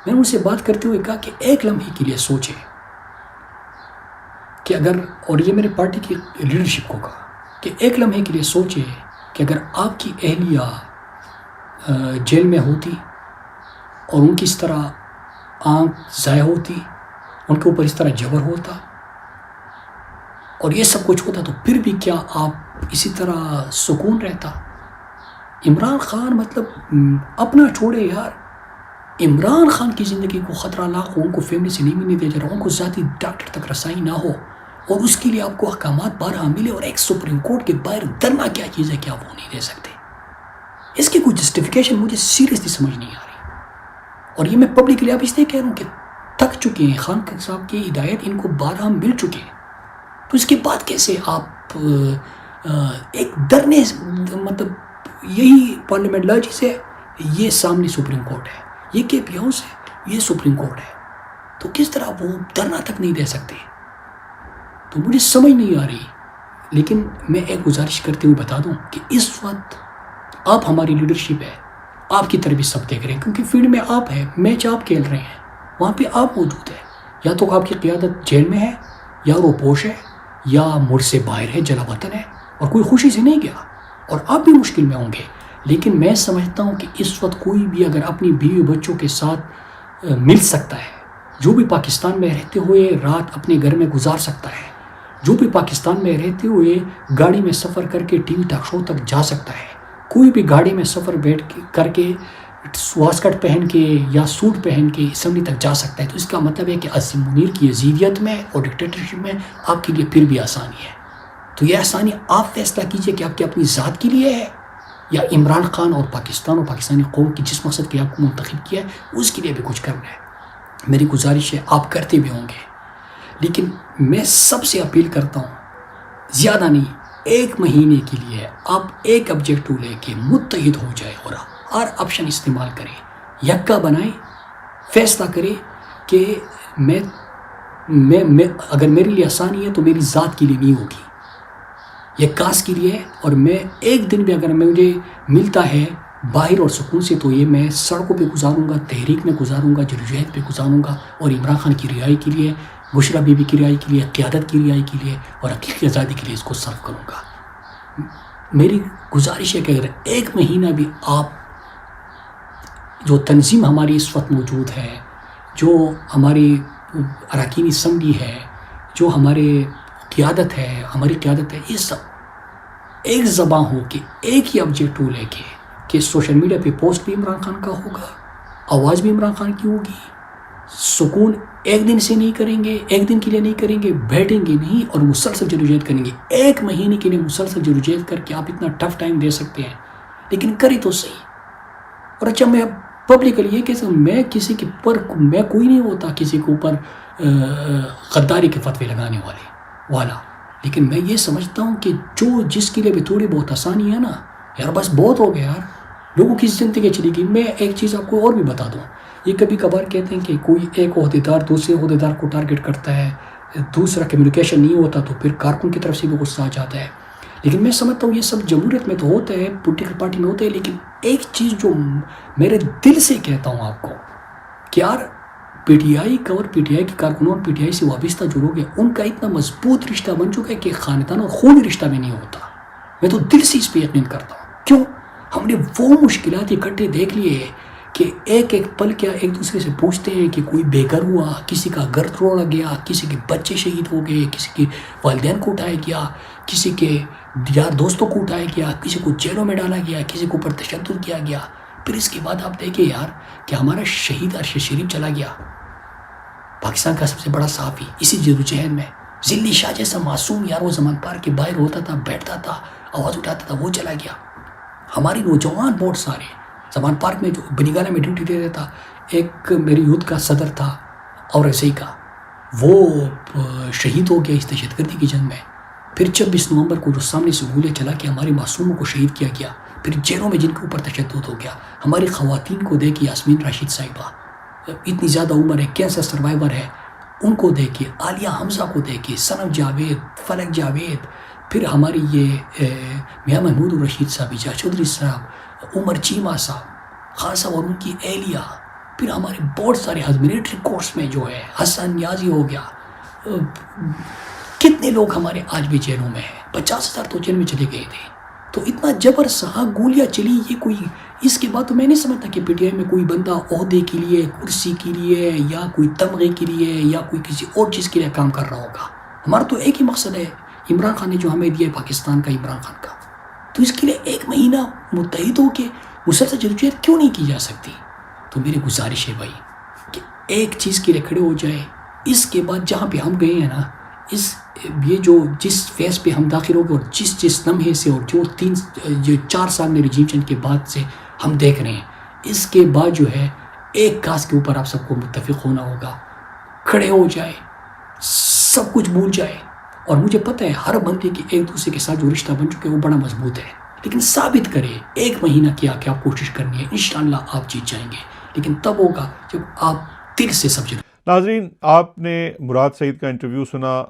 Speaker 2: میں نے ان سے بات کرتے ہوئے کہا کہ ایک لمحے کے لیے سوچیں کہ اگر، اور یہ میرے پارٹی کی لیڈرشپ کو کہا کہ ایک لمحے کے لیے سوچیں کہ اگر آپ کی اہلیہ جیل میں ہوتی اور ان کی اس طرح آنکھ ضائع ہوتی، ان کے اوپر اس طرح جبر ہوتا اور یہ سب کچھ ہوتا، تو پھر بھی کیا آپ اسی طرح سکون رہتا؟ عمران خان مطلب اپنا چھوڑے یار، عمران خان کی زندگی کو خطرہ لاحق ہو، ان کو فیملی سے نہیں ملنے دیا جا رہا، ان کو ذاتی ڈاکٹر تک رسائی نہ ہو، اور اس کے لیے آپ کو احکامات بارہا ملے، اور ایک سپریم کورٹ کے باہر دھرنا کیا چیز ہے کہ آپ وہ نہیں دے سکتے. اس کی کوئی جسٹیفیکیشن مجھے سیریسلی سمجھ نہیں آ رہی. اور یہ میں پبلکلی آپ اس لیے کہہ رہا ہوں کہ تھک چکے ہیں. خان صاحب کی ہدایت ان کو بارہا مل چکے ہیں، تو اس کے بعد کیسے آپ ایک درنے، مطلب یہی پارلیمنٹ لاجی سے، یہ سامنے سپریم کورٹ ہے، یہ کے پی ہاؤس ہے، یہ سپریم کورٹ ہے، تو کس طرح وہ دھرنا تک نہیں دے سکتے؟ تو مجھے سمجھ نہیں آ رہی. لیکن میں ایک گزارش کرتے ہوئے بتا دوں کہ اس وقت آپ ہماری لیڈرشپ ہے، آپ کی طرف بھی سب دیکھ رہے ہیں، کیونکہ فیلڈ میں آپ ہیں، میچ آپ کھیل رہے ہیں، وہاں پہ آپ موجود ہیں. یا تو آپ کی قیادت جیل میں ہے، یا روپوش ہے، یا ملک سے باہر ہے، جلا وطن ہے، اور کوئی خوشی سے نہیں گیا، اور آپ بھی مشکل میں ہوں گے. لیکن میں سمجھتا ہوں کہ اس وقت کوئی بھی اگر اپنی بیوی بچوں کے ساتھ مل سکتا ہے، جو بھی پاکستان میں رہتے ہوئے رات اپنے گھر میں گزار سکتا ہے، جو بھی پاکستان میں رہتے ہوئے گاڑی میں سفر کر کے ٹی وی ٹاک شو تک جا سکتا ہے، کوئی بھی گاڑی میں سفر کر کے واسکٹ پہن کے یا سوٹ پہن کے اسمبلی تک جا سکتا ہے، تو اس کا مطلب ہے کہ عظیم منیر کی یزیدیت میں اور ڈکٹیٹرشپ میں آپ کے لیے پھر بھی آسانی ہے. تو یہ آسانی آپ فیصلہ کیجئے کہ آپ کی اپنی ذات کے لیے ہے، یا عمران خان اور پاکستان اور پاکستانی قوم کی جس مقصد کے آپ کو منتخب کیا ہے اس کے لیے بھی کچھ کرنا ہے. میری گزارش ہے، آپ کرتے بھی ہوں گے، لیکن میں سب سے اپیل کرتا ہوں، زیادہ نہیں، 1 مہینے کے لیے آپ ایک آبجیکٹو لے کے متحد ہو جائے اور ہر آپشن استعمال کریں، یکا بنائیں، فیصلہ کریں کہ میں اگر میرے لیے آسانی ہے تو میری ذات کے لیے نہیں ہوگی، یہ کاس کے لیے ہے. اور میں ایک دن بھی اگر مجھے ملتا ہے باہر اور سکون سے، تو یہ میں سڑکوں پہ گزاروں گا، تحریک میں گزاروں گا، جدوجہد پہ گزاروں گا، اور عمران خان کی رہائی کے لیے، بشرا بی بی کی رہائی کے لیے، قیادت کی رہائی کے لیے اور حقیقی آزادی کے لیے اس کو صرف کروں گا. میری گزارش ہے کہ اگر 1 مہینہ بھی آپ، جو تنظیم ہماری اس وقت موجود ہے، جو ہماری اراکین اسمبلی ہے، جو ہمارے قیادت ہے، ہماری قیادت ہے، یہ سب ایک زباں ہو کے ایک ہی آبجیکٹو لے کے کہ سوشل میڈیا پہ پوسٹ بھی عمران خان کا ہوگا، آواز بھی عمران خان کی ہوگی، سکون ایک دن سے نہیں کریں گے، ایک دن کے لیے نہیں کریں گے، بیٹھیں گے نہیں اور مسلسل جدوجہد کریں گے. 1 مہینے کے لیے مسلسل جدوجہد کر کے آپ اتنا ٹف ٹائم دے سکتے ہیں، لیکن کریں تو صحیح. اور اچھا میں پبلکلی یہ کہ میں کسی کے پر میں کوئی نہیں ہوتا کسی کے اوپر غداری کے فتوے لگانے والا، لیکن میں یہ سمجھتا ہوں کہ جو جس کے لیے بھی تھوڑی بہت آسانی ہے نا یار، بس بہت ہو گیا یار، لوگوں کی زندگی چلی گئی. میں ایک چیز آپ کو اور بھی بتا دوں، یہ کبھی کبھار کہتے ہیں کہ کوئی ایک عہدیدار دوسرے عہدیدار کو ٹارگٹ کرتا ہے، دوسرا کمیونیکیشن نہیں ہوتا تو پھر کارکن کی طرف سے بھی غصہ آ جاتا ہے. لیکن میں سمجھتا ہوں یہ سب جمہوریت میں تو ہوتا ہے، پولیٹیکل پارٹی میں ہوتا ہے، لیکن ایک چیز جو میرے دل سے کہتا ہوں آپ کو کہ یار پی ٹی آئی کا اور پی ٹی آئی کے کارکنوں اور پی ٹی آئی سے وابستہ جو لوگ ہیں ان کا اتنا مضبوط رشتہ بن چکا ہے کہ خاندان اور خونی رشتہ بھی نہیں ہوتا. میں تو دل سے اس پہ یقین کرتا ہوں. کیوں؟ ہم نے وہ مشکلات اکٹھے دیکھ لیے کہ ایک ایک پل کیا ایک دوسرے سے پوچھتے ہیں کہ کوئی بے گھر ہوا، کسی کا گھر توڑا گیا، کسی کے بچے شہید ہو گئے، کسی کے والدین کو اٹھایا گیا، کسی کے یار دوستوں کو اٹھایا گیا، کسی کو جیلوں میں ڈالا گیا، کسی کے اوپر تشدد کیا گیا. پھر اس کے بعد آپ دیکھیں یار کہ ہمارا شہید ارشد شریف چلا گیا، پاکستان کا سب سے بڑا صحافی، اسی جدوجہد میں. ذلی شاہ جیسا معصوم یار وہ زمان پارک کے باہر ہوتا تھا، بیٹھتا تھا، آواز اٹھاتا تھا، وہ چلا گیا. ہماری نوجوان بہت سارے زمان پارک میں جو بنیگانہ میں ڈیوٹی دے رہا تھا، ایک میری یوتھ کا صدر تھا اور ایسے ہی کا، وہ شہید ہو گیا اس دہشت گردی کی جنگ میں. پھر 26 نومبر کو جو سامنے سے گولے چلا کے ہمارے معصوموں کو شہید کیا گیا. پھر جیلوں میں جن کے اوپر تشدد ہو گیا. ہماری خواتین کو دیکھیے، یاسمین راشد صاحبہ اتنی زیادہ عمر ہے، کینسر سروائیور ہے، ان کو دیکھیے، عالیہ حمزہ کو دیکھیے، صنم جاوید، فلک جاوید، پھر ہماری یہ میاں محمود الرشید صاحب، اجاز چودھری صاحب، عمر چیمہ صاحب، خان صاحب اور ان کی اہلیہ، پھر ہمارے بہت سارے ملٹری کورس میں جو ہے حسن نیازی ہو گیا. کتنے لوگ ہمارے آج بھی جیلوں میں ہیں، 50,000 تو جیل میں چلے گئے تھے. تو اتنا جبر سا گولیاں چلی، یہ کوئی اس کے بعد تو میں نہیں سمجھتا کہ پی ٹی آئی میں کوئی بندہ عہدے کے لیے، کرسی کے لیے، یا کوئی تمغے کے لیے، یا کوئی کسی اور چیز کے لیے کام کر رہا ہوگا. ہمارا تو ایک ہی مقصد ہے، عمران خان نے جو ہمیں دیا ہے پاکستان کا، عمران خان کا، تو اس کے لیے 1 مہینہ متحد ہو کے مسلسل جدوجہد کیوں نہیں کی جا سکتی؟ تو میری گزارش ہے بھائی کہ ایک چیز کے لیے کھڑے ہو جائے. اس کے بعد جہاں پہ ہم گئے ہیں نا، یہ جو جس فیز پہ ہم داخل ہو گئے اور جس لمحے سے اور جو 4 سال میں رجیم چینج کے بعد سے ہم دیکھ رہے ہیں، اس کے بعد جو ہے ایک کاس کے اوپر آپ سب کو متفق ہونا ہوگا، کھڑے ہو جائے، سب کچھ بھول جائے. اور مجھے پتہ ہے ہر بندے کے ایک دوسرے کے ساتھ جو رشتہ بن چکے وہ بڑا مضبوط ہے، لیکن ثابت کرے 1 مہینہ کیا کہ آپ کوشش کرنی ہے، انشاءاللہ آپ جیت جائیں گے. لیکن تب ہوگا جب آپ دل سے سمجھیں.
Speaker 1: ناظرین، آپ نے مراد سعید کا انٹرویو سنا.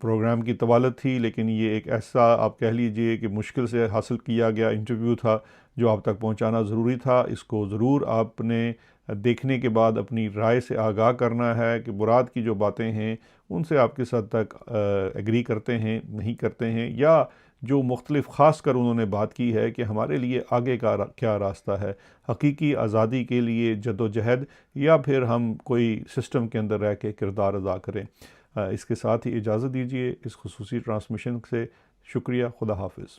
Speaker 1: پروگرام کی طوالت تھی، لیکن یہ ایک ایسا آپ کہہ لیجئے کہ مشکل سے حاصل کیا گیا انٹرویو تھا جو آپ تک پہنچانا ضروری تھا. اس کو ضرور آپ نے دیکھنے کے بعد اپنی رائے سے آگاہ کرنا ہے کہ مراد کی جو باتیں ہیں ان سے آپ کس حد تک ایگری کرتے ہیں، نہیں کرتے ہیں، یا جو مختلف خاص کر انہوں نے بات کی ہے کہ ہمارے لیے آگے کا کیا راستہ ہے، حقیقی آزادی کے لیے جد و جہد، یا پھر ہم کوئی سسٹم کے اندر رہ کے کردار ادا کریں. اس کے ساتھ ہی اجازت دیجیے اس خصوصی ٹرانسمیشن سے. شکریہ. خدا حافظ.